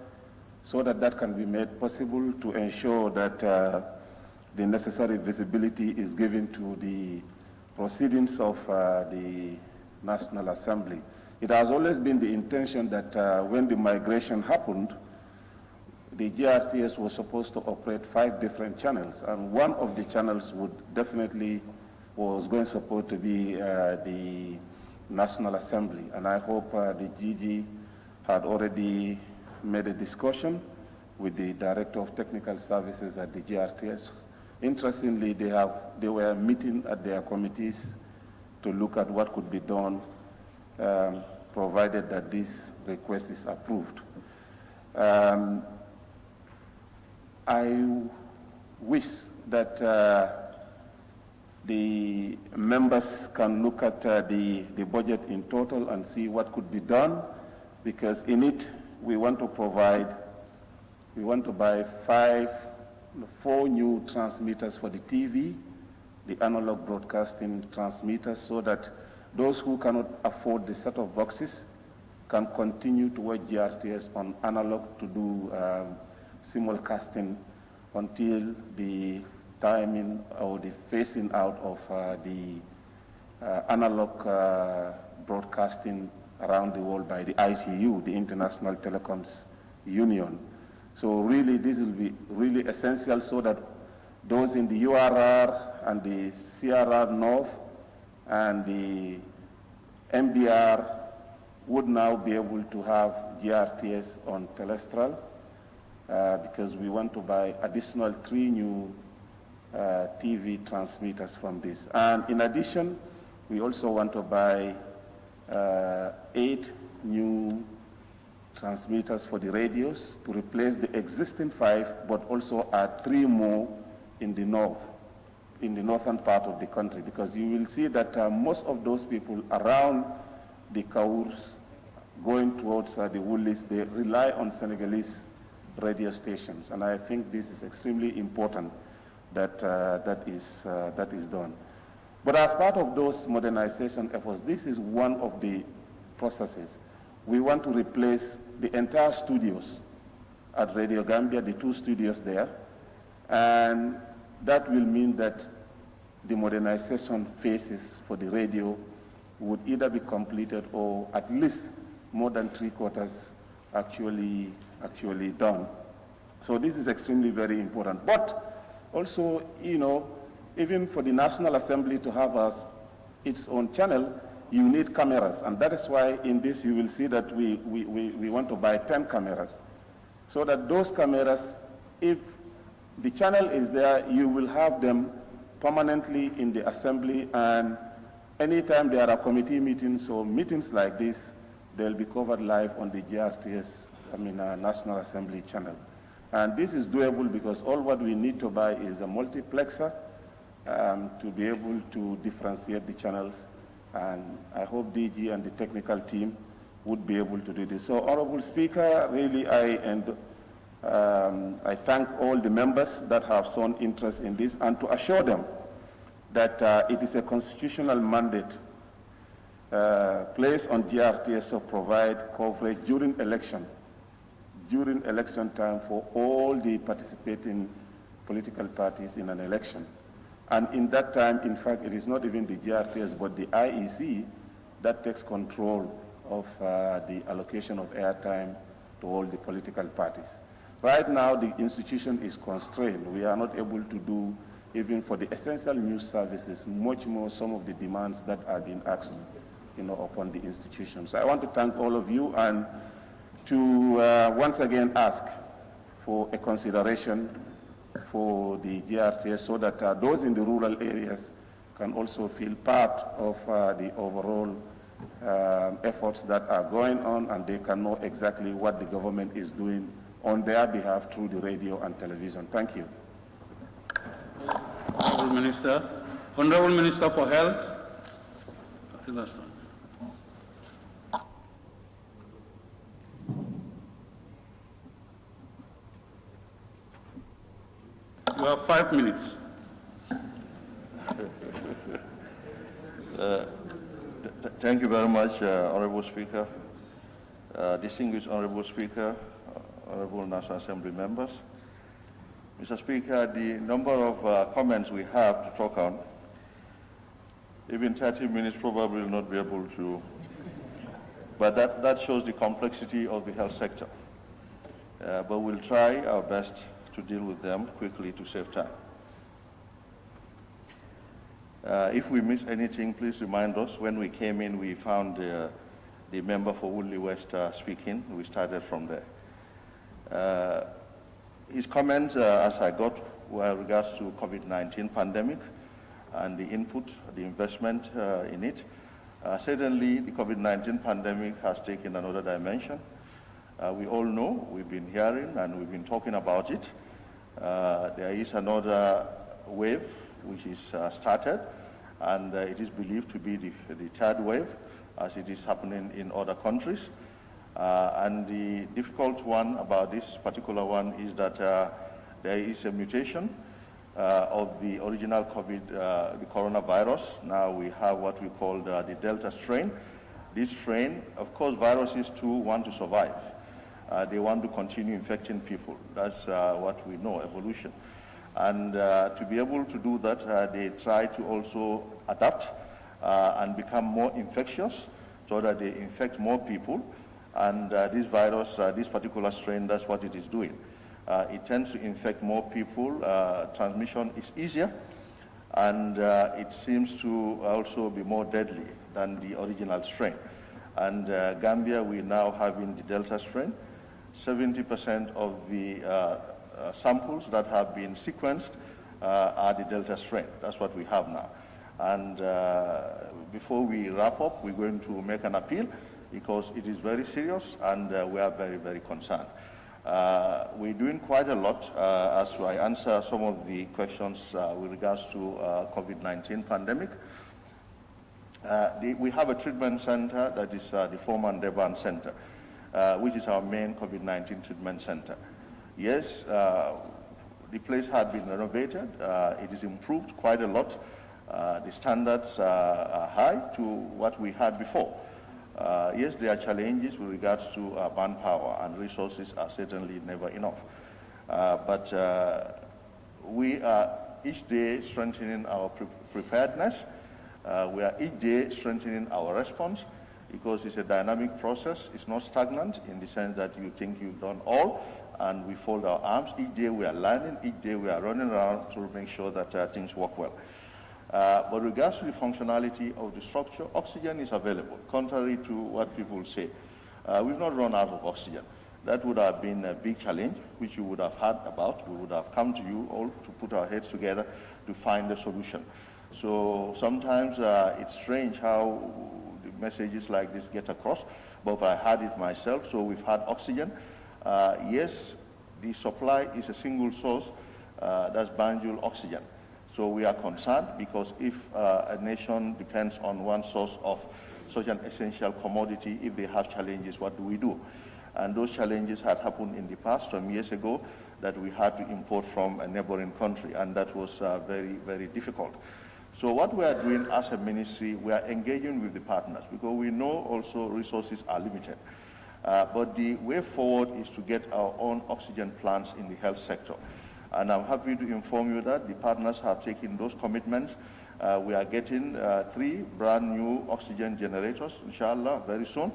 so that that can be made possible to ensure that the necessary visibility is given to the proceedings of the National Assembly. It has always been the intention that when the migration happened, the GRTS was supposed to operate 5 different channels, and one of the channels was going to be the National Assembly, and I hope the GG had already made a discussion with the Director of Technical Services at the GRTS. Interestingly, they were meeting at their committees to look at what could be done, provided that this request is approved. I wish that the members can look at the budget in total and see what could be done, because in it we want to buy 4 new transmitters for the TV, the analog broadcasting transmitters, so that those who cannot afford the set-top boxes can continue to watch GRTS on analog to do simulcasting until the timing or the phasing out of the analog broadcasting around the world by the ITU, the International Telecoms Union. So really, this will be really essential so that those in the URR and the CRR North and the MBR would now be able to have GRTS on terrestrial, because we want to buy additional 3 new TV transmitters from this. And in addition, we also want to buy 8 new transmitters for the radios to replace the existing 5, but also add 3 more in the north, in the northern part of the country, because you will see that most of those people around the Kaurs going towards the Woolies, they rely on Senegalese radio stations, and I think this is extremely important that that is done. But as part of those modernization efforts, this is one of the processes. We want to replace the entire studios at Radio Gambia, the 2 studios there, and that will mean that the modernization phases for the radio would either be completed or at least more than 3/4 actually done. So this is extremely very important. But also, even for the National Assembly to have its own channel, you need cameras, and that is why in this you will see that we want to buy 10 cameras, so that those cameras, if the channel is there, you will have them permanently in the assembly, and anytime there are committee meetings or meetings like this, they'll be covered live on the GRTS, National Assembly channel. And this is doable because all what we need to buy is a multiplexer to be able to differentiate the channels. And I hope DG and the technical team would be able to do this. So, Honorable Speaker, really I thank all the members that have shown interest in this and to assure them that it is a constitutional mandate placed on GRTS to provide coverage during election time for all the participating political parties in an election. And in that time, in fact, it is not even the GRTS, but the IEC that takes control of the allocation of airtime to all the political parties. Right now, the institution is constrained. We are not able to do, even for the essential news services, much more some of the demands that are being asked, upon the institution. So I want to thank all of you and to once again ask for a consideration for the GRTS so that those in the rural areas can also feel part of the overall efforts that are going on, and they can know exactly what the government is doing on their behalf through the radio and television. Thank you. Honorable Minister. Honorable Minister for Health. You have 5 minutes. Thank you very much, Honorable Speaker. Distinguished Honorable Speaker, Honorable National Assembly members. Mr. Speaker, the number of comments we have to talk on, even 30 minutes probably will not be able to, but that shows the complexity of the health sector. But we'll try our best to deal with them quickly to save time. If we miss anything, please remind us. When we came in, we found the member for Woodley West speaking. We started from there. His comments, as I got, were regards to COVID-19 pandemic and the input, the investment in it. Certainly, the COVID-19 pandemic has taken another dimension. We all know, we've been hearing and we've been talking about it. There is another wave which is started, and it is believed to be the third wave, as it is happening in other countries. And the difficult one about this particular one is that there is a mutation of the original COVID, the coronavirus. Now we have what we call the Delta strain. This strain, of course, viruses too want to survive. They want to continue infecting people. That's what we know, evolution. And to be able to do that, they try to also adapt and become more infectious so that they infect more people. And this virus, this particular strain, that's what it is doing. It tends to infect more people. Transmission is easier, and it seems to also be more deadly than the original strain. And Gambia, we now having the Delta strain. 70% of the samples that have been sequenced are the Delta strain. That's what we have now. And before we wrap up, we're going to make an appeal because it is very serious and we are very, very concerned. We're doing quite a lot as I answer some of the questions with regards to COVID-19 pandemic. We have a treatment center that is the former Devan Center, which is our main COVID-19 treatment center. Yes, the place had been renovated. It is improved quite a lot. The standards are high to what we had before. Yes, there are challenges with regards to manpower, and resources are certainly never enough. But we are each day strengthening our preparedness. We are each day strengthening our response, because it's a dynamic process. It's not stagnant in the sense that you think you've done all and we fold our arms. Each day we are learning, each day we are running around to make sure that things work well. But with regards to the functionality of the structure, oxygen is available, contrary to what people say. We've not run out of oxygen. That would have been a big challenge, which you would have heard about. We would have come to you all to put our heads together to find a solution. So sometimes it's strange how the messages like this get across, but I had it myself, so we've had oxygen. Yes, the supply is a single source, that's Banjul oxygen. So we are concerned because if a nation depends on one source of such an essential commodity, if they have challenges, what do we do? And those challenges had happened in the past, some years ago, that we had to import from a neighboring country, and that was very, very difficult. So what we are doing as a ministry, we are engaging with the partners because we know also resources are limited. But the way forward is to get our own oxygen plants in the health sector. And I'm happy to inform you that the partners have taken those commitments. We are getting 3 brand new oxygen generators, inshallah, very soon,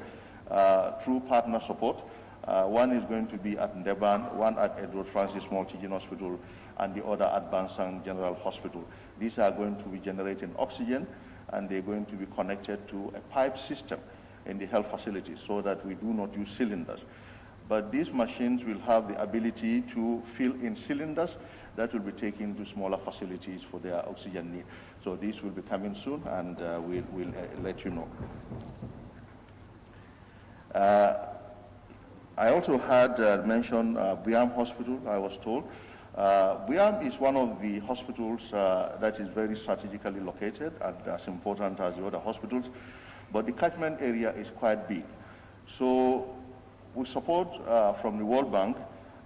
through partner support. One is going to be at Ndeban, one at Edward Francis Small Teaching Hospital, and the other at Bansang General Hospital. These are going to be generating oxygen, and they're going to be connected to a pipe system in the health facilities so that we do not use cylinders. But these machines will have the ability to fill in cylinders that will be taken to smaller facilities for their oxygen need. So this will be coming soon, and we'll let you know. I also had mentioned Biam Hospital, I was told. Biam is one of the hospitals that is very strategically located and as important as the other hospitals, but the catchment area is quite big. So with support from the World Bank,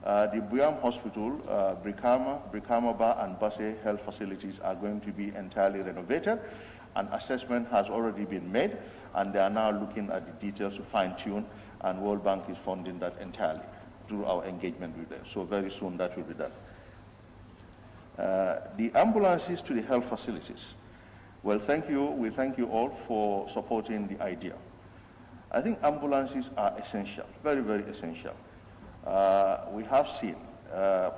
the Biam Hospital, Brikamaba and Basse health facilities are going to be entirely renovated. An assessment has already been made, and they are now looking at the details to fine-tune, and World Bank is funding that entirely through our engagement with them. So very soon that will be done. The ambulances to the health facilities. Well, thank you. We thank you all for supporting the idea. I think ambulances are essential, very, very essential. We have seen,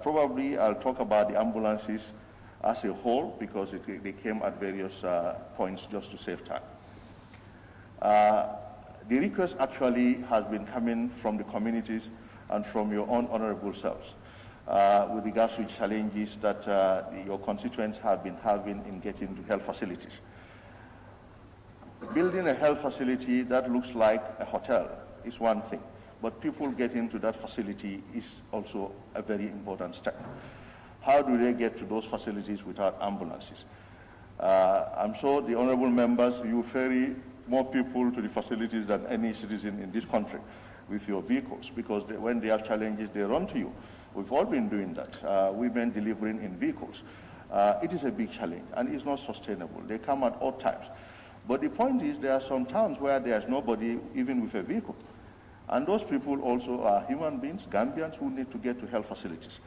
probably I'll talk about the ambulances as a whole because they came at various points just to save time. The request actually has been coming from the communities and from your own honorable selves with regards to challenges that your constituents have been having in getting to health facilities. Building a health facility that looks like a hotel is one thing, but people getting to that facility is also a very important step. How do they get to those facilities without ambulances? I'm sure the honorable members, you ferry more people to the facilities than any citizen in this country with your vehicles, because when they have challenges, they run to you. We've all been doing that. We've been delivering in vehicles. It is a big challenge, and it's not sustainable. They come at odd times. But the point is, there are some towns where there's nobody even with a vehicle. And those people also are human beings, Gambians, who need to get to health facilities.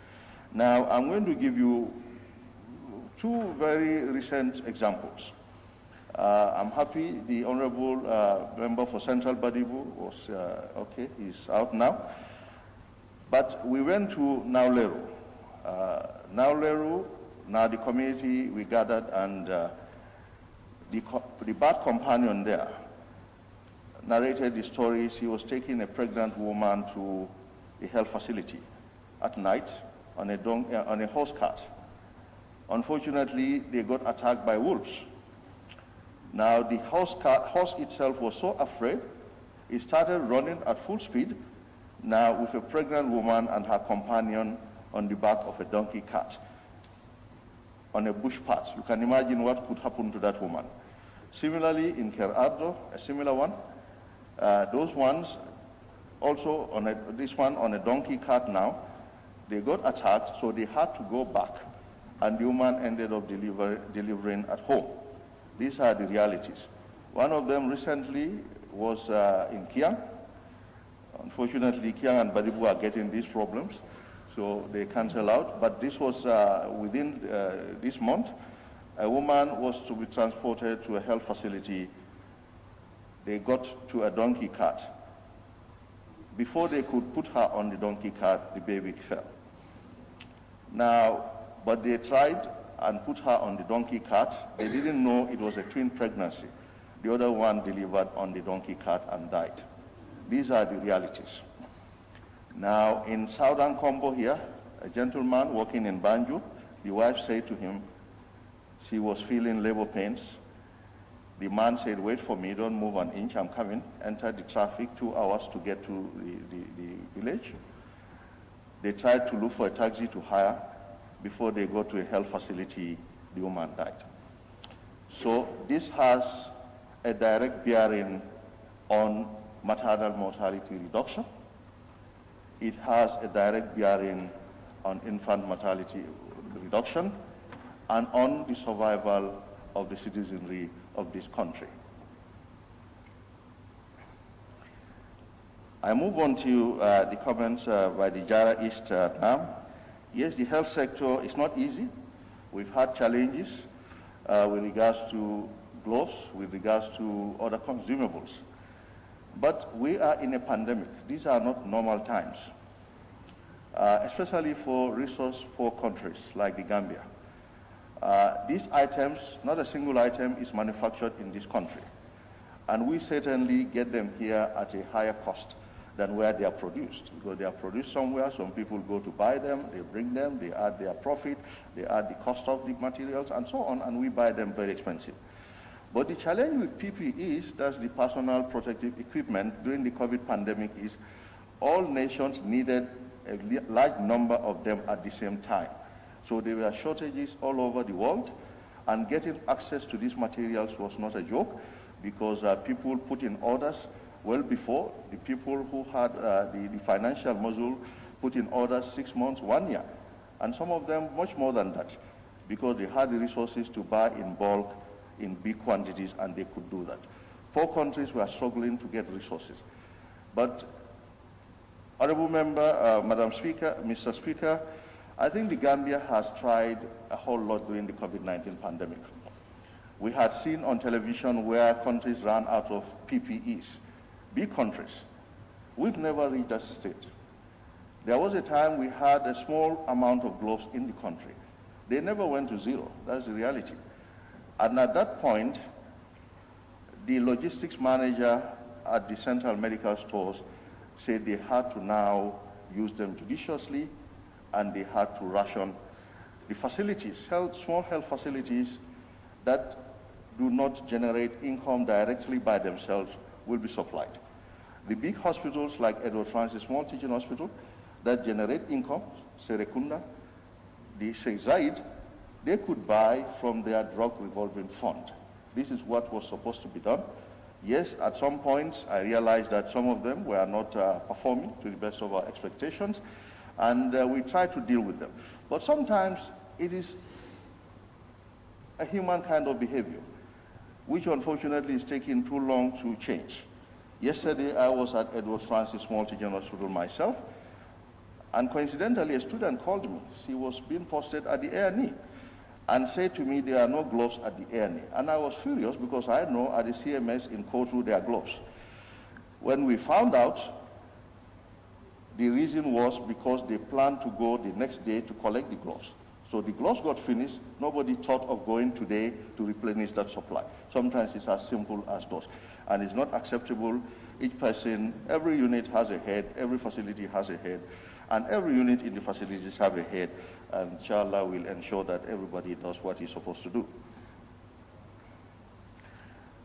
Now, I'm going to give you 2 very recent examples. I'm happy the honorable member for Central Badibu was, okay, he's out now. But we went to Nauleru. Nauleru, now the community, we gathered, and the bad companion there narrated the story. She was taking a pregnant woman to a health facility at night on a horse cart. Unfortunately, they got attacked by wolves. Now, the horse itself was so afraid, it started running at full speed, now with a pregnant woman and her companion on the back of a donkey cart on a bush path. You can imagine what could happen to that woman. Similarly, in Kerr, a similar one, those ones also, this one on a donkey cart now, they got attacked, so they had to go back, and the woman ended up delivering at home. These are the realities. One of them recently was in Kiang. Unfortunately, Kiang and Badibu are getting these problems, so they cancel out. But this was within this month. A woman was to be transported to a health facility. They got to a donkey cart. Before they could put her on the donkey cart, the baby fell. Now, but they tried and put her on the donkey cart. They didn't know it was a twin pregnancy. The other one delivered on the donkey cart and died. These are the realities. Now, in Southern Combo here, a gentleman working in Banjul, the wife said to him, She was feeling labor pains. The man said, wait for me, don't move an inch, I'm coming. Entered the traffic, 2 hours to get to the village. They tried to look for a taxi to hire. Before they got to a health facility, the woman died. So this has a direct bearing on maternal mortality reduction. It has a direct bearing on infant mortality reduction and on the survival of the citizenry of this country. I move on to the comments by the Jara East now. Yes, the health sector is not easy. We've had challenges with regards to gloves, with regards to other consumables. But we are in a pandemic. These are not normal times, especially for resource-poor countries like the Gambia. These items, not a single item is manufactured in this country. And we certainly get them here at a higher cost than where they are produced. Because they are produced somewhere, some people go to buy them, they bring them, they add their profit, they add the cost of the materials and so on, and we buy them very expensive. But the challenge with PPEs, that's the personal protective equipment during the COVID pandemic, is all nations needed a large number of them at the same time. So there were shortages all over the world, and getting access to these materials was not a joke, because people put in orders well before. The people who had the financial muscle put in orders 6 months, 1 year, and some of them much more than that, because they had the resources to buy in bulk in big quantities, and they could do that. Poor countries were struggling to get resources. But, Honorable Member, Madam Speaker, Mr. Speaker, I think the Gambia has tried a whole lot during the COVID-19 pandemic. We had seen on television where countries ran out of PPEs, big countries. We've never reached that state. There was a time we had a small amount of gloves in the country. They never went to zero. That's the reality. And at that point, the logistics manager at the central medical stores said they had to now use them judiciously, and they had to ration the facilities, small health facilities that do not generate income directly by themselves will be supplied. The big hospitals like Edward Francis Small Teaching Hospital that generate income, Serekunda, the Sheikh Zayed, they could buy from their drug revolving fund. This is what was supposed to be done. Yes, at some points I realized that some of them were not performing to the best of our expectations, and we try to deal with them. But sometimes it is a human kind of behavior, which unfortunately is taking too long to change. Yesterday I was at Edward Francis Small Teaching Hospital myself, and coincidentally a student called me. She was being posted at the A&E and said to me there are no gloves at the A&E. And I was furious because I know at the CMS in Kotu there are gloves. When we found out, the reason was because they planned to go the next day to collect the gloves. So the gloves got finished. Nobody thought of going today to replenish that supply. Sometimes it's as simple as those. And it's not acceptable. Each person, every unit has a head, every facility has a head, and every unit in the facilities have a head. And inshallah will ensure that everybody does what he's supposed to do.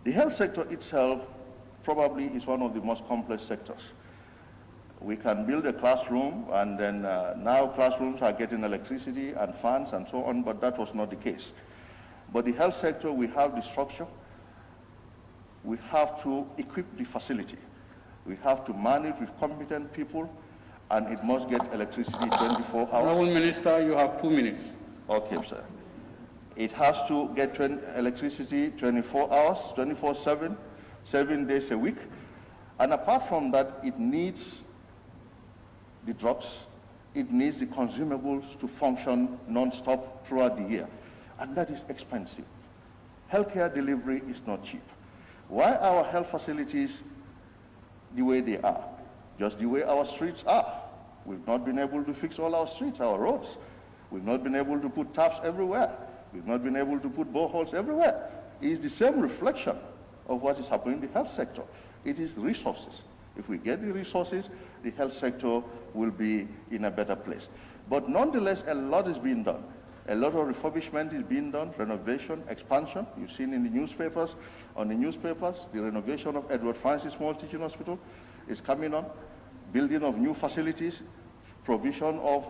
The health sector itself probably is one of the most complex sectors. We can build a classroom, and then now classrooms are getting electricity and fans and so on, but that was not the case. But the health sector, we have the structure. We have to equip the facility. We have to manage with competent people, and it must get electricity 24 hours. Honourable Minister, you have 2 minutes. Okay, sir. It has to get electricity 24 hours, 24/7, 7 days a week. And apart from that, it needs the drugs, it needs the consumables to function non-stop throughout the year. And that is expensive. Healthcare delivery is not cheap. Why are our health facilities the way they are? Just the way our streets are. We've not been able to fix all our streets, our roads. We've not been able to put taps everywhere. We've not been able to put boreholes everywhere. It is the same reflection of what is happening in the health sector. It is resources. If we get the resources, the health sector will be in a better place. But nonetheless, a lot is being done. A lot of refurbishment is being done, renovation, expansion. You've seen in the newspapers, the renovation of Edward Francis Small Teaching Hospital is coming on, building of new facilities, provision of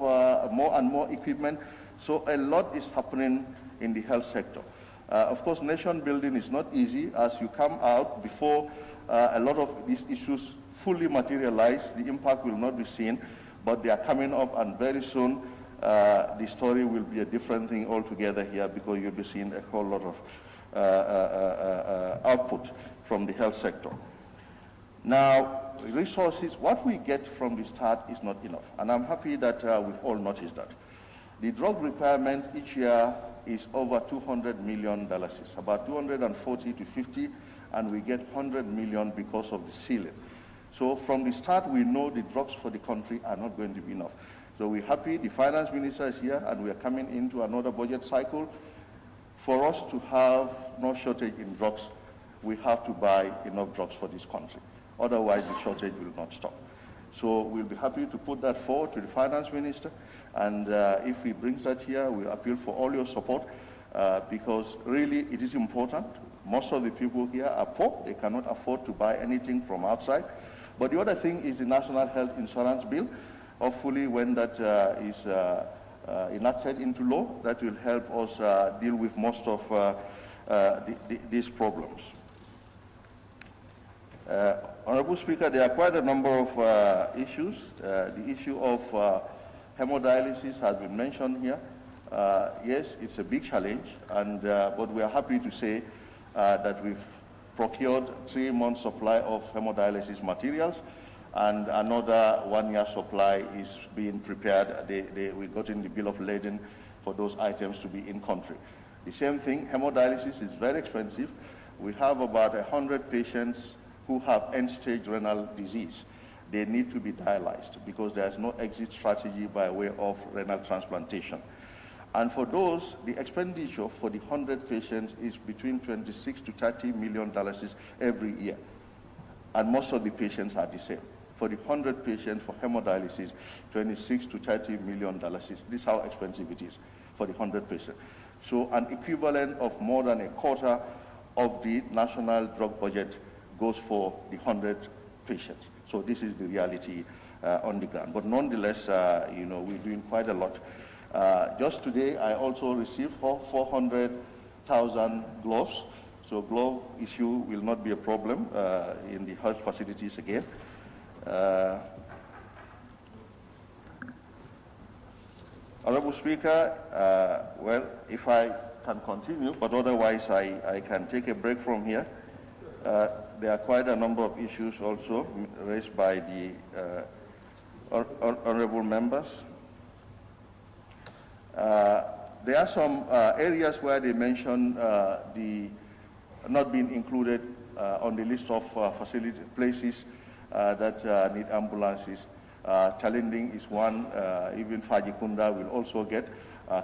more and more equipment. So a lot is happening in the health sector. Of course, nation building is not easy. As you come out before a lot of these issues fully materialize, the impact will not be seen, but they are coming up, and very soon the story will be a different thing altogether here, because you'll be seeing a whole lot of output from the health sector. Now, resources, what we get from the start is not enough, and I'm happy that we've all noticed that. The drug requirement each year is over $200 million, about 240 to 50, and we get 100 million because of the ceiling. So from the start, we know the drugs for the country are not going to be enough. So we're happy the finance minister is here, and we are coming into another budget cycle. For us to have no shortage in drugs, we have to buy enough drugs for this country. Otherwise, the shortage will not stop. So we'll be happy to put that forward to the finance minister, and if he brings that here, we'll appeal for all your support, because really it is important. Most of the people here are poor. They cannot afford to buy anything from outside. But the other thing is the National Health Insurance Bill. Hopefully when that is enacted into law, that will help us deal with most of these problems. Honorable Speaker, there are quite a number of issues. The issue of hemodialysis has been mentioned here. Yes, it's a big challenge, and but we are happy to say that we've procured 3 months supply of hemodialysis materials, and another 1-year supply is being prepared. We got in the bill of lading for those items to be in country. The same thing, hemodialysis is very expensive. We have about 100 patients who have end-stage renal disease. They need to be dialyzed because there's no exit strategy by way of renal transplantation. And for those, the expenditure for the 100 patients is between $26 to $30 million every year. And most of the patients are the same. For the 100 patients for hemodialysis, $26 to $30 million. This is how expensive it is for the 100 patients. So an equivalent of more than a quarter of the national drug budget goes for the 100 patients. So this is the reality on the ground. But nonetheless, we're doing quite a lot. Just today, I also received 400,000 gloves. So glove issue will not be a problem in the health facilities again. Honorable Speaker, well, if I can continue, but otherwise I can take a break from here. There are quite a number of issues also raised by the honorable members. There are some areas where they mention the not being included on the list of facility places that need ambulances. Chalending is one, even Fajikunda will also get,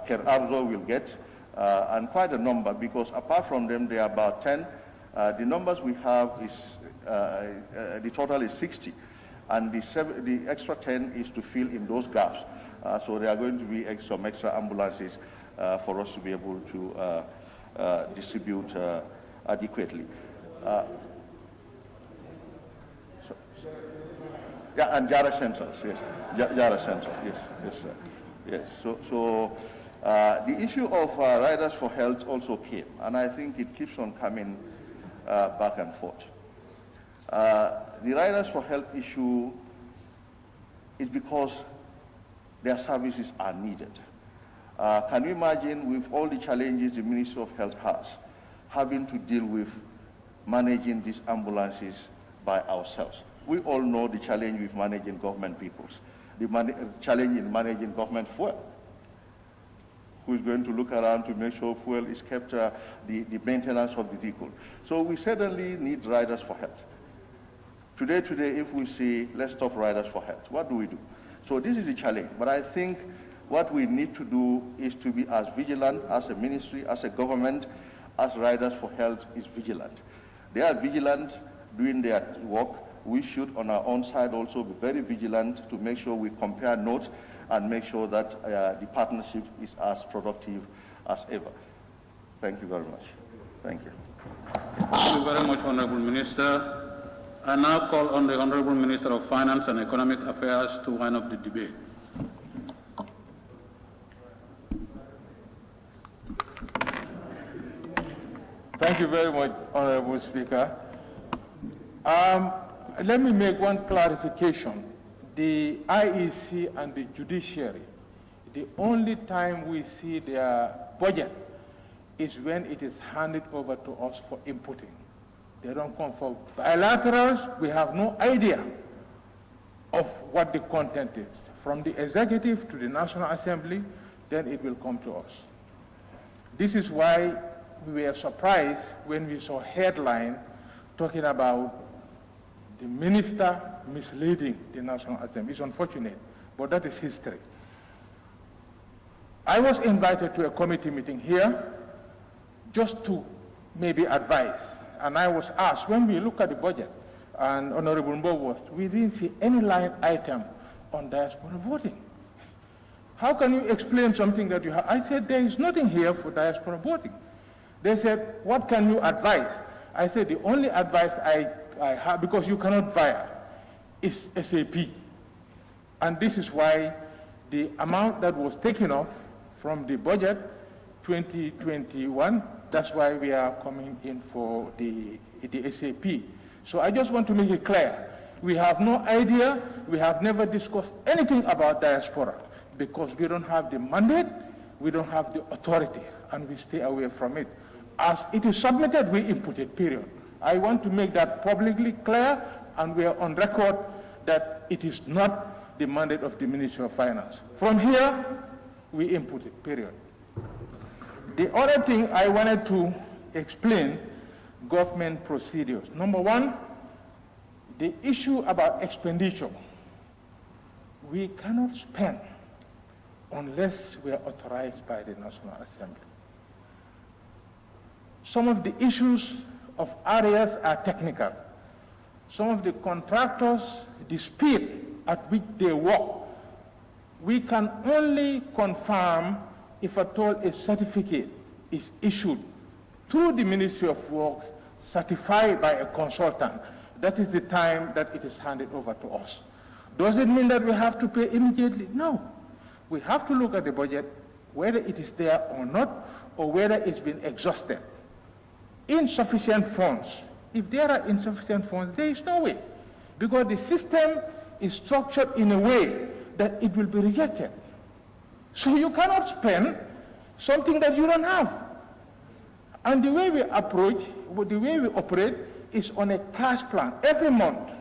Kerr will get, and quite a number, because apart from them, there are about 10. The numbers we have is, the total is 60, and the extra 10 is to fill in those gaps. So there are going to be some extra ambulances for us to be able to distribute adequately. Yeah, and Jara centers, yes. Jara center, yes, sir. Yes. So the issue of Riders for Health also came, and I think it keeps on coming back and forth. The Riders for Health issue is because their services are needed. Can you imagine, with all the challenges the Ministry of Health has, having to deal with managing these ambulances by ourselves? We all know the challenge with managing government vehicles, the challenge in managing government fuel. Who is going to look around to make sure fuel is kept, the maintenance of the vehicle. So we certainly need Riders for Health. Today, if we say, let's stop Riders for Health, what do we do? So this is the challenge, but I think what we need to do is to be as vigilant as a ministry, as a government, as Riders for Health is vigilant. They are vigilant doing their work, we should on our own side also be very vigilant to make sure we compare notes and make sure that the partnership is as productive as ever. Thank you very much. Thank you. Thank you very much, Honorable Minister. I now call on the Honorable Minister of Finance and Economic Affairs to wind up the debate. Thank you very much, Honorable Speaker. Let me make one clarification. The IEC and the judiciary, the only time we see their budget is when it is handed over to us for inputting. They don't come for bilaterals. We have no idea of what the content is. From the executive to the National Assembly, then it will come to us. This is why we were surprised when we saw a headline talking about the minister misleading the National Assembly. It's unfortunate, but that is history. I was invited to a committee meeting here just to maybe advise. And I was asked, when we look at the budget, and Honorable Mbow, we didn't see any line item on diaspora voting. How can you explain something that you have? I said, there is nothing here for diaspora voting. They said, what can you advise? I said, the only advice I have, because you cannot via, is SAP. And this is why the amount that was taken off from the budget 2021, that's why we are coming in for the SAP. So I just want to make it clear. We have no idea, we have never discussed anything about diaspora because we don't have the mandate, we don't have the authority, and we stay away from it. As it is submitted, we input it, period. I want to make that publicly clear, and we are on record that it is not the mandate of the Ministry of Finance. From here, we input it, period. The other thing I wanted to explain, government procedures. Number one, the issue about expenditure. We cannot spend unless we are authorized by the National Assembly. Some of the issues of areas are technical. Some of the contractors, the speed at which they work, we can only confirm if at all a certificate is issued through the Ministry of Works, certified by a consultant. That is the time that it is handed over to us. Does it mean that we have to pay immediately? No. We have to look at the budget, whether it is there or not, or whether it's been exhausted. Insufficient funds. If there are insufficient funds, there is no way, because the system is structured in a way that it will be rejected. So you cannot spend something that you don't have. And the way we approach, the way we operate is on a cash plan every month.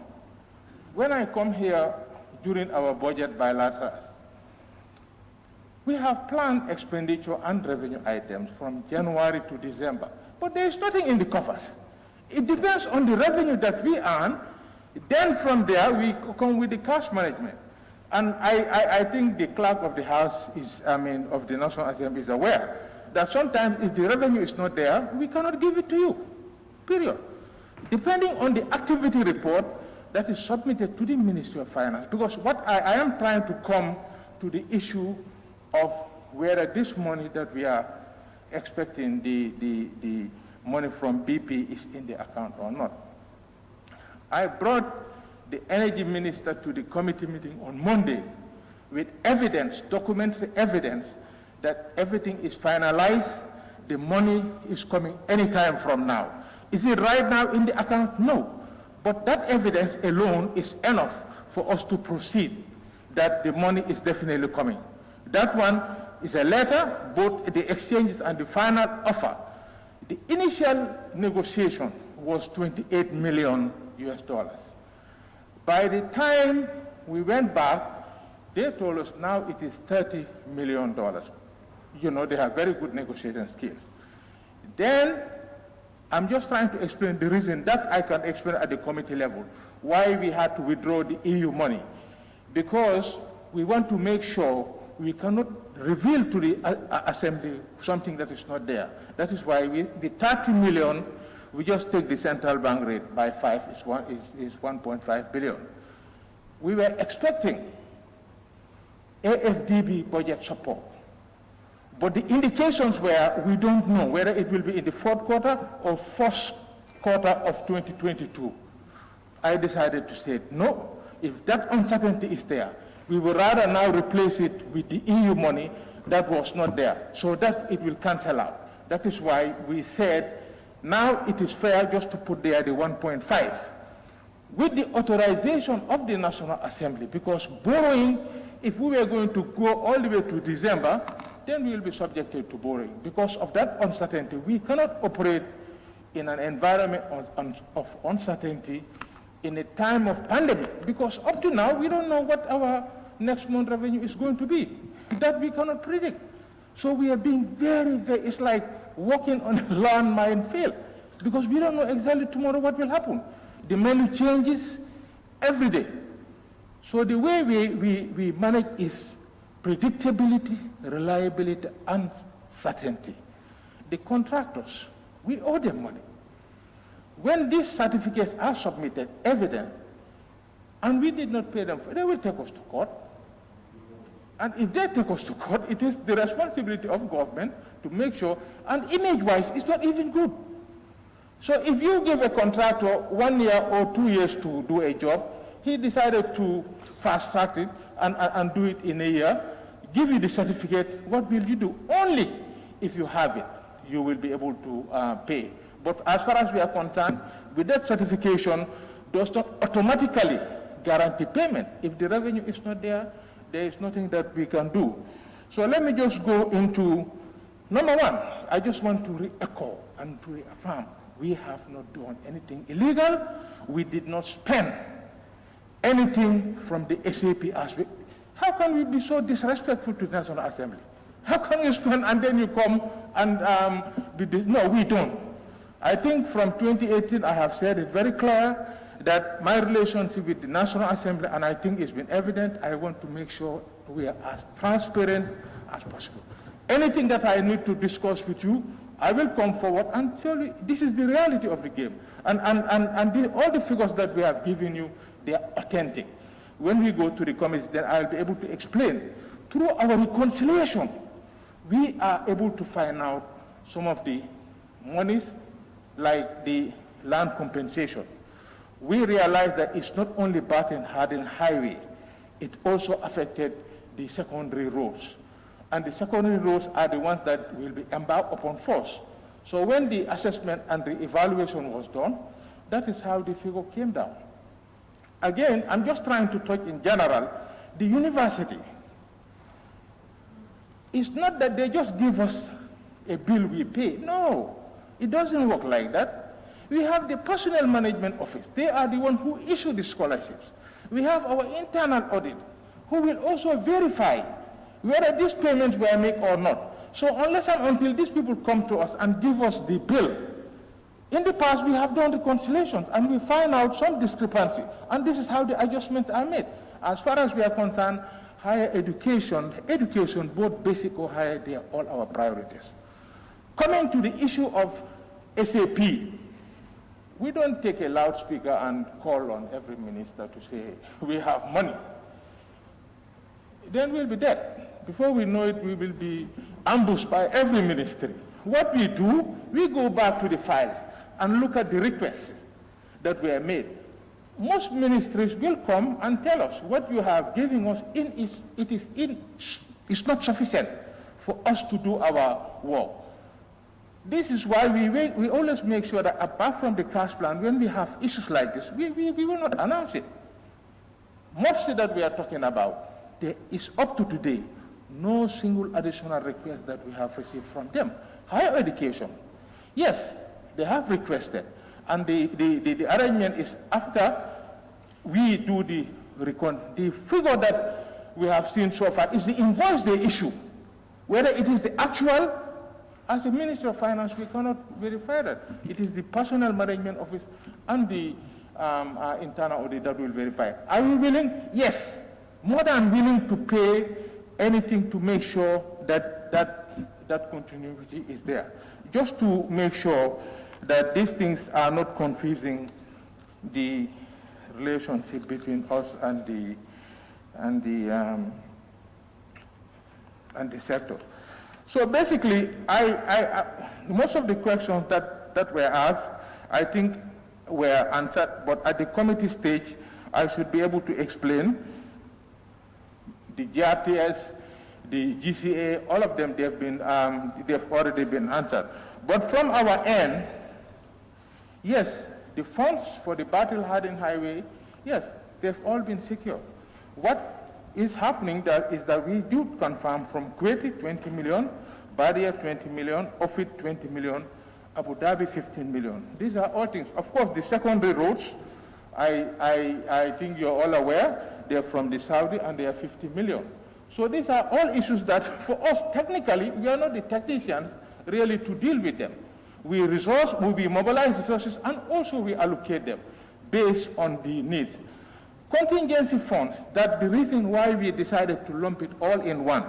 When I come here during our budget bilaterals, we have planned expenditure and revenue items from January to December, but there is nothing in the coffers. It depends on the revenue that we earn. Then from there, we come with the cash management. And I think the clerk of the House of the National Assembly is aware that sometimes if the revenue is not there, we cannot give it to you, period. Depending on the activity report that is submitted to the Ministry of Finance, because what I am trying to come to the issue of whether this money that we are expecting, the money from BP is in the account or not. I brought the Energy Minister to the committee meeting on Monday with evidence, documentary evidence, that everything is finalized, the money is coming anytime from now. Is it right now in the account? No. But that evidence alone is enough for us to proceed that the money is definitely coming. That one is a letter, both the exchanges and the final offer. The initial negotiation was $28 million US. By the time we went back, they told us now it is $30 million. You know, they have very good negotiating skills. Then, I'm just trying to explain the reason that I can explain at the committee level, why we had to withdraw the EU money. Because we want to make sure we cannot reveal to the Assembly something that is not there. That is why the $30 million we just take the central bank rate by 5, is 1.5 billion. We were expecting AFDB budget support, but the indications were we don't know whether it will be in the fourth quarter or first quarter of 2022. I decided to say no. If that uncertainty is there, we would rather now replace it with the EU money that was not there, so that it will cancel out. That is why we said now it is fair just to put there the 1.5 with the authorization of the National Assembly, because borrowing, if we were going to go all the way to December, then we will be subjected to borrowing. Because of that uncertainty, we cannot operate in an environment of uncertainty in a time of pandemic, because up to now, we don't know what our next month revenue is going to be. That we cannot predict. So we are being very, it's like walking on a landmine field, because we don't know exactly tomorrow what will happen. The menu changes every day. So the way we manage is predictability, reliability, and certainty. The contractors, we owe them money. When these certificates are submitted, evident, and we did not pay them, they will take us to court. And if they take us to court, it is the responsibility of government to make sure, and image-wise, it's not even good. So if you give a contractor 1 year or 2 years to do a job, he decided to fast-track it and do it in a year, give you the certificate, what will you do? Only if you have it, you will be able to pay. But as far as we are concerned, with that certification, does not automatically guarantee payment. If the revenue is not there, there is nothing that we can do. So let me just go into, number one, I just want to re-echo and to reaffirm, we have not done anything illegal. We did not spend anything from the SAP aspect. How can we be so disrespectful to the National Assembly? How can you spend and then you come and no, we don't. I think from 2018, I have said it very clear that my relationship with the National Assembly, and I think it's been evident, I want to make sure we are as transparent as possible. Anything that I need to discuss with you, I will come forward and tell you this is the reality of the game. And all the figures that we have given you, they are authentic. When we go to the committee, then I'll be able to explain. Through our reconciliation, we are able to find out some of the monies, like the land compensation. We realized that it's not only Barton Hardin Highway, it also affected the secondary roads. And the secondary roads are the ones that will be embarked upon first. So when the assessment and the evaluation was done, that is how the figure came down. Again, I'm just trying to talk in general. The university, it's not that they just give us a bill we pay. No, it doesn't work like that. We have the personnel management office. They are the ones who issue the scholarships. We have our internal audit, who will also verify whether these payments were made or not. So unless and until these people come to us and give us the bill, in the past we have done reconciliations and we find out some discrepancy. And this is how the adjustments are made. As far as we are concerned, higher education, both basic or higher, they are all our priorities. Coming to the issue of SAP, we don't take a loudspeaker and call on every minister to say, we have money. Then we'll be dead. Before we know it, we will be ambushed by every ministry. What we do, we go back to the files and look at the requests that were made. Most ministries will come and tell us what you have given us is not sufficient for us to do our work. This is why we always make sure that apart from the cash plan, when we have issues like this, we will not announce it. Mostly that we are talking about, there is up to today no single additional request that we have received from them. Higher education, yes, they have requested. And the arrangement is after we do the figure that we have seen so far is the invoice they issue. Whether it is the actual, as a Minister of Finance, we cannot verify that. It is the Personnel Management Office and the internal audit that will verify. Are we willing? Yes. More than willing to pay anything to make sure that continuity is there. Just to make sure that these things are not confusing the relationship between us and the sector. So basically, most of the questions that were asked, I think were answered, but at the committee stage, I should be able to explain the GRTS, the GCA, all of them, they've already been answered. But from our end, yes, the funds for the battle-hardened highway, yes, they've all been secured. What is happening is that we do confirm from Kuwait 20 million, Barrier 20 million, Ofit 20 million, Abu Dhabi 15 million. These are all things. Of course, the secondary roads, I think you're all aware, they're from the Saudi and they are 50 million. So these are all issues that for us, technically, we are not the technicians really to deal with them. We mobilize resources and also we allocate them based on the needs. Contingency funds, that's the reason why we decided to lump it all in one.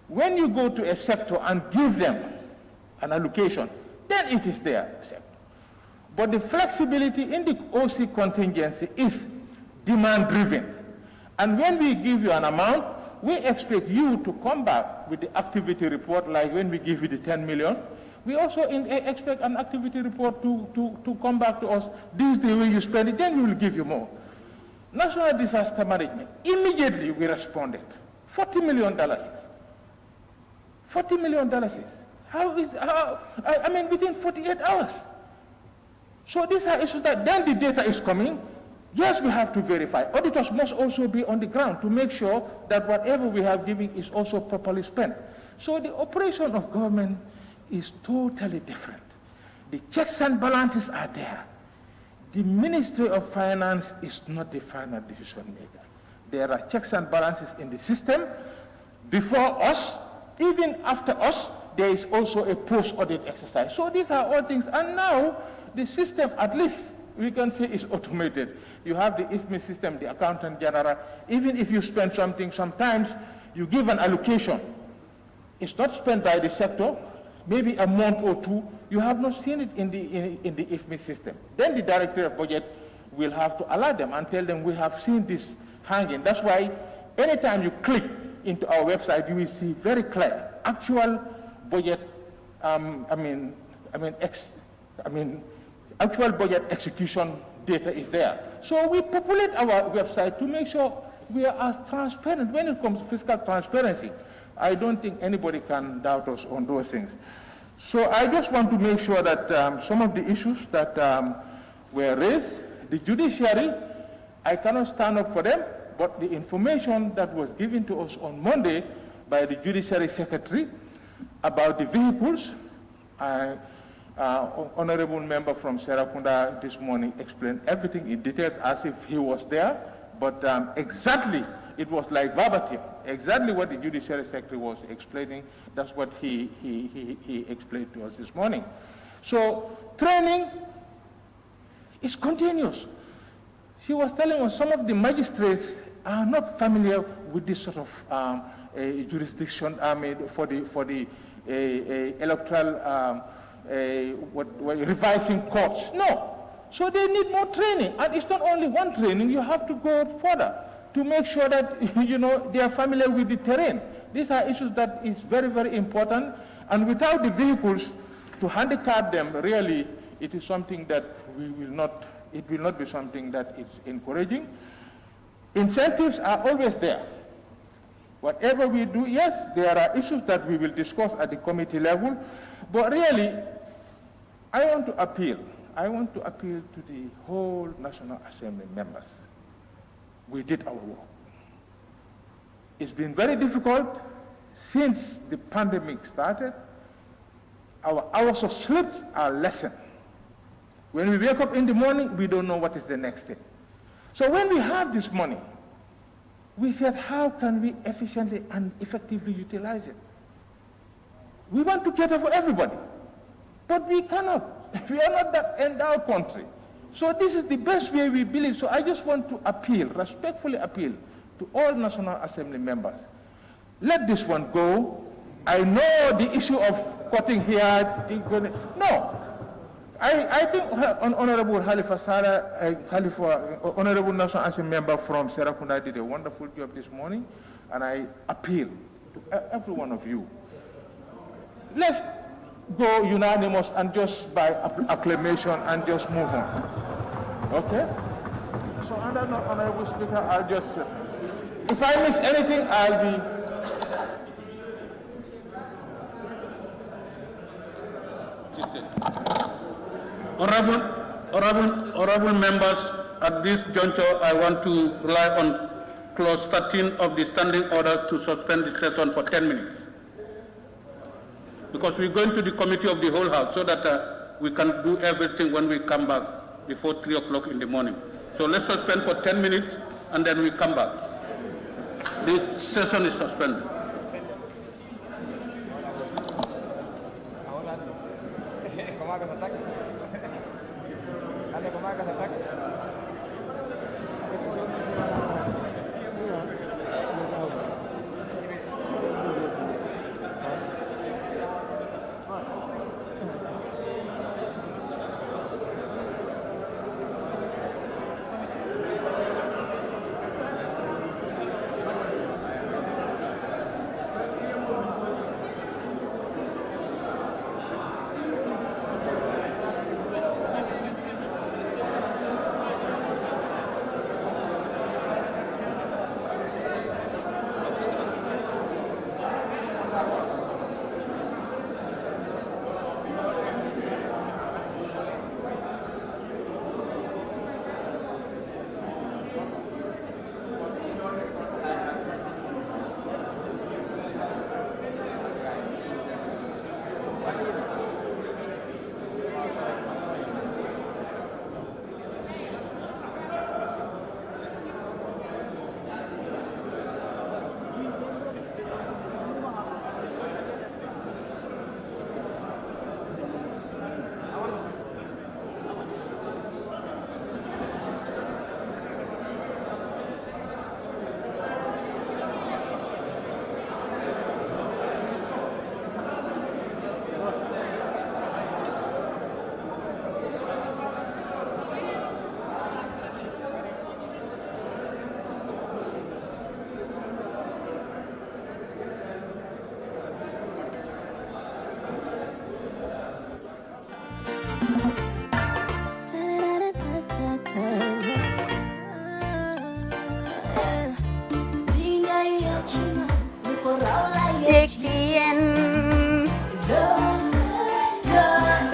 When you go to a sector and give them an allocation, then it is their sector. But the flexibility in the OC contingency is demand-driven. And when we give you an amount, we expect you to come back with the activity report, like when we give you the 10 million. We also expect an activity report to come back to us. This is the way you spend it, then we will give you more. National Disaster Management, immediately we responded. $40 million. $40 million. Within 48 hours. So these are issues that then the data is coming. Yes, we have to verify. Auditors must also be on the ground to make sure that whatever we have given is also properly spent. So the operation of government is totally different. The checks and balances are there. The Ministry of Finance is not the final decision maker. There are checks and balances in the system. Before us, even after us, there is also a post-audit exercise. So these are all things. And now, the system, at least, we can say is automated. You have the ISMI system, the Accountant General. Even if you spend something, sometimes you give an allocation. It's not spent by the sector, maybe a month or two, you have not seen it in the IFMI system. Then the Director of Budget will have to alert them and tell them we have seen this hanging. That's why anytime you click into our website, you will see very clear actual budget, actual budget execution data is there. So we populate our website to make sure we are as transparent when it comes to fiscal transparency. I don't think anybody can doubt us on those things. So I just want to make sure that some of the issues that were raised, the judiciary, I cannot stand up for them, but the information that was given to us on Monday by the Judiciary Secretary about the vehicles, Honorable Member from Serakunda this morning explained everything in detail as if he was there, but exactly, it was like verbatim, exactly what the Judiciary Secretary was explaining, that's what he explained to us this morning. So training is continuous. She was telling us some of the magistrates are not familiar with this sort of jurisdiction for the electoral revising courts. No. So they need more training. And it's not only one training, you have to go further to make sure that they are familiar with the terrain. These are issues that is very, very important. And without the vehicles to handicap them, really, it is something that it will not be something that is encouraging. Incentives are always there. Whatever we do, yes, there are issues that we will discuss at the committee level, but really, I want to appeal to the whole National Assembly members. We did our work. It's been very difficult since the pandemic started. Our hours of sleep are lessened. When we wake up in the morning, we don't know what is the next thing. So when we have this money, we said, how can we efficiently and effectively utilize it? We want to cater for everybody, but we cannot. We are not that endowed country. So this is the best way we believe. So I just want to appeal, respectfully appeal to all National Assembly members. Let this one go. I know the issue of cutting here. No. I think Honorable Halifa Sala, Honorable National Assembly member from Serakunda did a wonderful job this morning, and I appeal to every one of you. Let's go unanimous and just by acclamation and just move on. Okay? So under Honorable Speaker, I'll just, if I miss anything, I'll be. Honorable members, at this juncture, I want to rely on clause 13 of the standing orders to suspend the session for 10 minutes. Because we're going to the committee of the whole house so that we can do everything when we come back before 3 o'clock in the morning. So let's suspend for 10 minutes and then we come back. The session is suspended.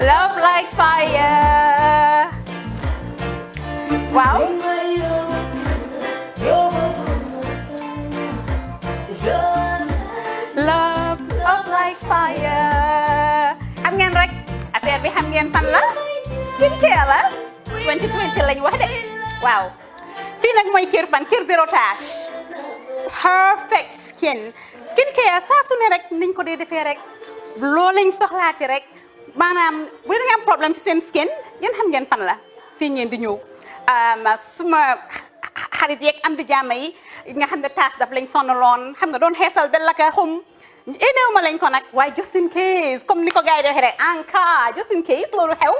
Love like fire. Wow. Love like fire. Xam ngeen rek affaire bi xam ngeen fan la? Skincare la. 2020 lañu wax de. Waaw. Fii nag mooy Kerr fan Kerr zero tache. Perfect skin. Skincare saa su ne rek niñ ko dee defee rek. Loo lañ soxlaati rek. Maanaam bu ngeen am problème ci seen skin yéen xam ngeen fan la fii ngeen di ñëw suma xarit yeeg am di jàmm yi nga xam ne taas daf lañ sonaloon xam nga doon xeesal ba la ka xum éneew ma lañ ko nag waaye just in case comme ni ko gars yi di waxee rek en cas just in case loolu xew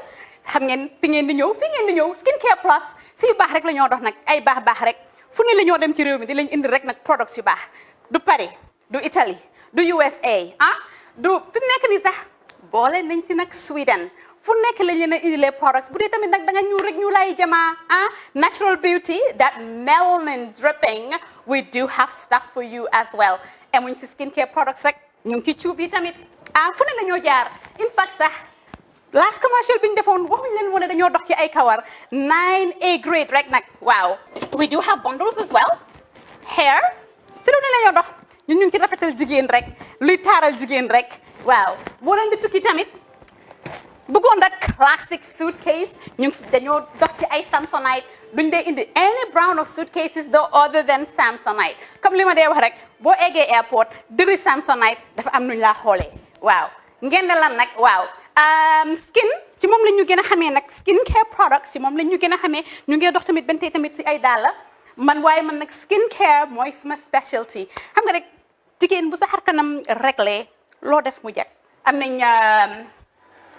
xam ngeen fi ngeen di ñëw fii ngeen di ñëw skincare plus si yu baax rek la ñoo dox nag ay baax rek fu ne la ñoo dem ci réew mi di lañ indi rek nag products yu baax du Paris du Italie du USA du fi mu nekk nii sax boole nañ ci nag Sweden fu nekk lañ leen a indilee products bu dee tamit nag da nga ñuul rek ñu lay jamaa natural beauty that melanin dripping we do have stuff for you as well emuñ si skincare products rek ñu ngi ci cuub yi tamit fu ne la ñoo jaar in fact sax last commercial bi ñu defoon waxuñ leen woon dañoo dox ci ay kawar 9A grade rek nag waaw we do have bundles as well hair si lu ne la ñoo dox ñun ñu ngi ci rafetal jigéen rek luy taaral jigéen rek waaw boo leen di tukki tamit bëggoon rek classic suitcase ñu dañoo dox ci ay Samsonite duñ dee indi any brand of suitcases though other than Samsonite comme li ma dee wax rek boo eggee airport dëri Samsonite dafa am nuñ laa xoolee waaw ngeen ne lan nag waaw skin ci moom la ñu gën a xamee nag skin care products ci moom la ñu gën a xamee ñu ngi dox tamit bentee tamit si ay dàlla man waaye man nag skin care mooy suma specialty xam nga rek jigéen bu sa xar kanam réglé loo def mu jag am nañ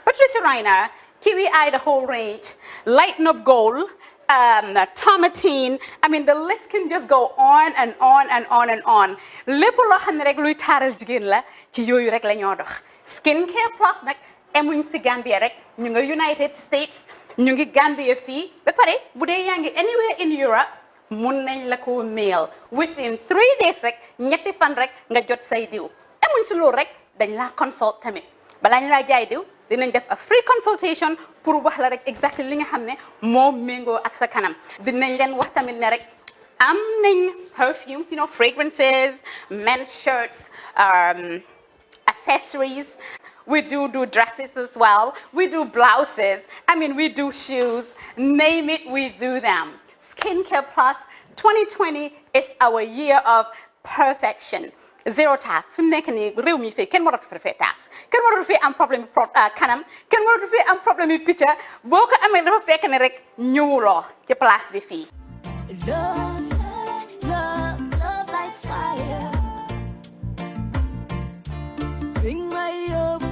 Patricia Reiner Kiwi Eye, the whole range, Lighten Up Gold, Tomatine. I mean, the list can just go on and on and on and on. Lépp loo xam ne rek luy taaral jigéen la ci yooyu rek la ñoo dox. Skincare plus nag emuñ si Gambia rek ñu ngi United States ñu ngi Gambia fii ba pare bu dee yaa ngi anywhere in Europe mun nañ la ko mail within 3 days rek ñetti fan rek nga jot say diw emuñ si loolu rek dañ laa consult tamit balaa ñu laa jaay diw dinañ def a free consultation pour wax la rek exactly li nga xam ne moo méngoo ak sa kanam dinañ leen wax tamit ne rek am nañ perfumes, you know, fragrances, men's shirts, accessories. We do dresses as well. We do blouses. I mean, we do shoes. Name it, we do them. Skincare Plus 2020 is our year of perfection. Zero task. Fi mu nekk nii réew mi fii kenn waratu fi task. Kenn waratu fi am problème kanam. Kenn waratu fi am problème picture. Boo ko amee dafa fekk ne rek ñëwuloo ci place bi fii. Love like fire. Bring my love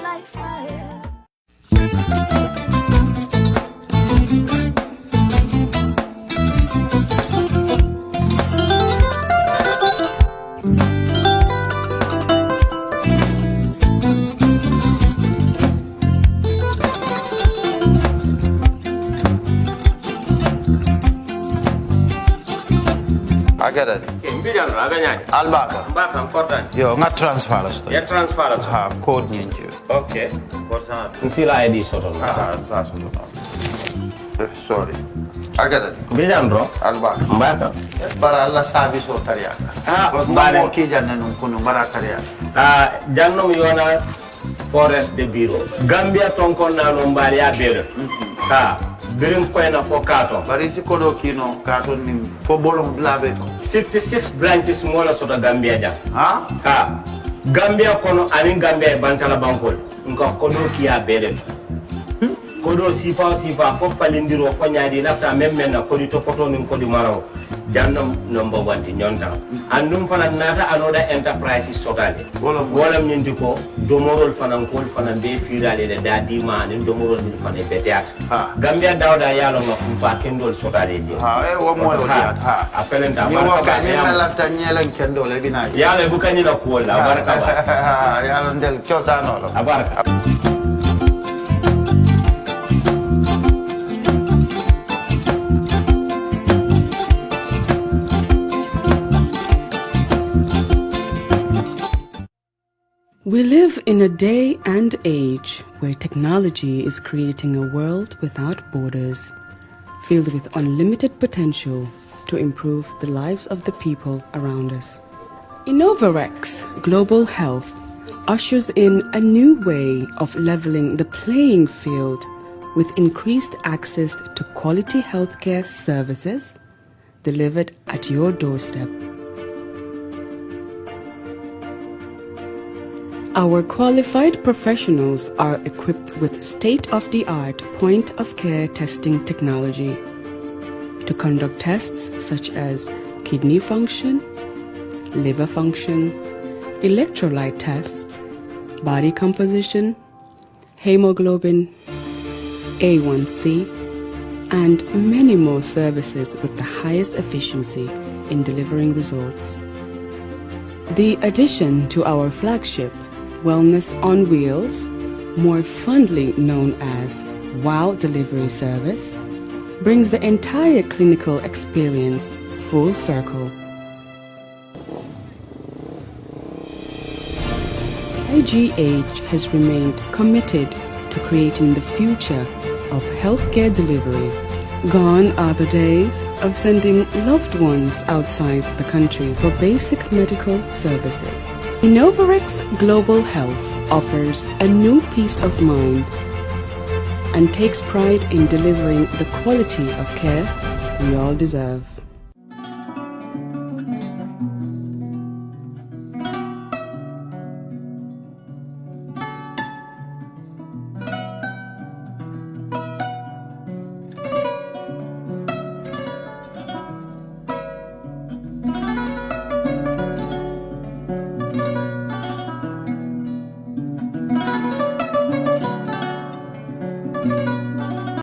like fire. I get it. Albaka. Mbaka important. Yo, nga transfer la sto. Ya transfer la sto. Ha, code nyingi. Okay. Kosa. Nsila ID soto. Ah, sa soto. Sorry. I get it. Bijan bro. Albaka. Mbaka. Bara alla service o tariya. Ah, mbare mo ki janna nun kunu bara tariya. Ah, jannom yona forest de bureau. Gambia tonkon na no mbari ya bere. Ha. Birim koyna fo kato. Bari si kodo kino kato ni fo bolong blabe to. 56 branches mola soto Gambia jam. Ha? Ha. Gambia kono anin Gambia bantala bankol. Nko kodo kiya bere. Kodo sifa fo falindiro fo nyaadi lafta memmen na kodi to poto nin kodi maraw. Jannam number 1 di nyonta. Andum fana nata anoda enterprise sotale. Wala nyindi ko domorol fana kol fana be firale de dadi ma nin domorol ni fana beteat. Gambia dawda yalo ma fa kendol sotale je. Ha e wo moyo diat ha. Apelenta ni wo ka ni lafta nyelen kendol e bina. Yalo bu kanyi la ko la baraka ba. Yalo ndel chosano lo. Abaraka. We live in a day and age where technology is creating a world without borders, filled with unlimited potential to improve the lives of the people around us. Innovarex Global Health ushers in a new way of leveling the playing field with increased access to quality healthcare services delivered at your doorstep. Our qualified professionals are equipped with state-of-the-art point-of-care testing technology to conduct tests such as kidney function, liver function, electrolyte tests, body composition, hemoglobin, A1C, and many more services with the highest efficiency in delivering results. The addition to our flagship Wellness on Wheels, more fondly known as WOW Delivery Service, brings the entire clinical experience full circle. IGH has remained committed to creating the future of healthcare delivery. Gone are the days of sending loved ones outside the country for basic medical services. Innovarex Global Health offers a new peace of mind and takes pride in delivering the quality of care we all deserve.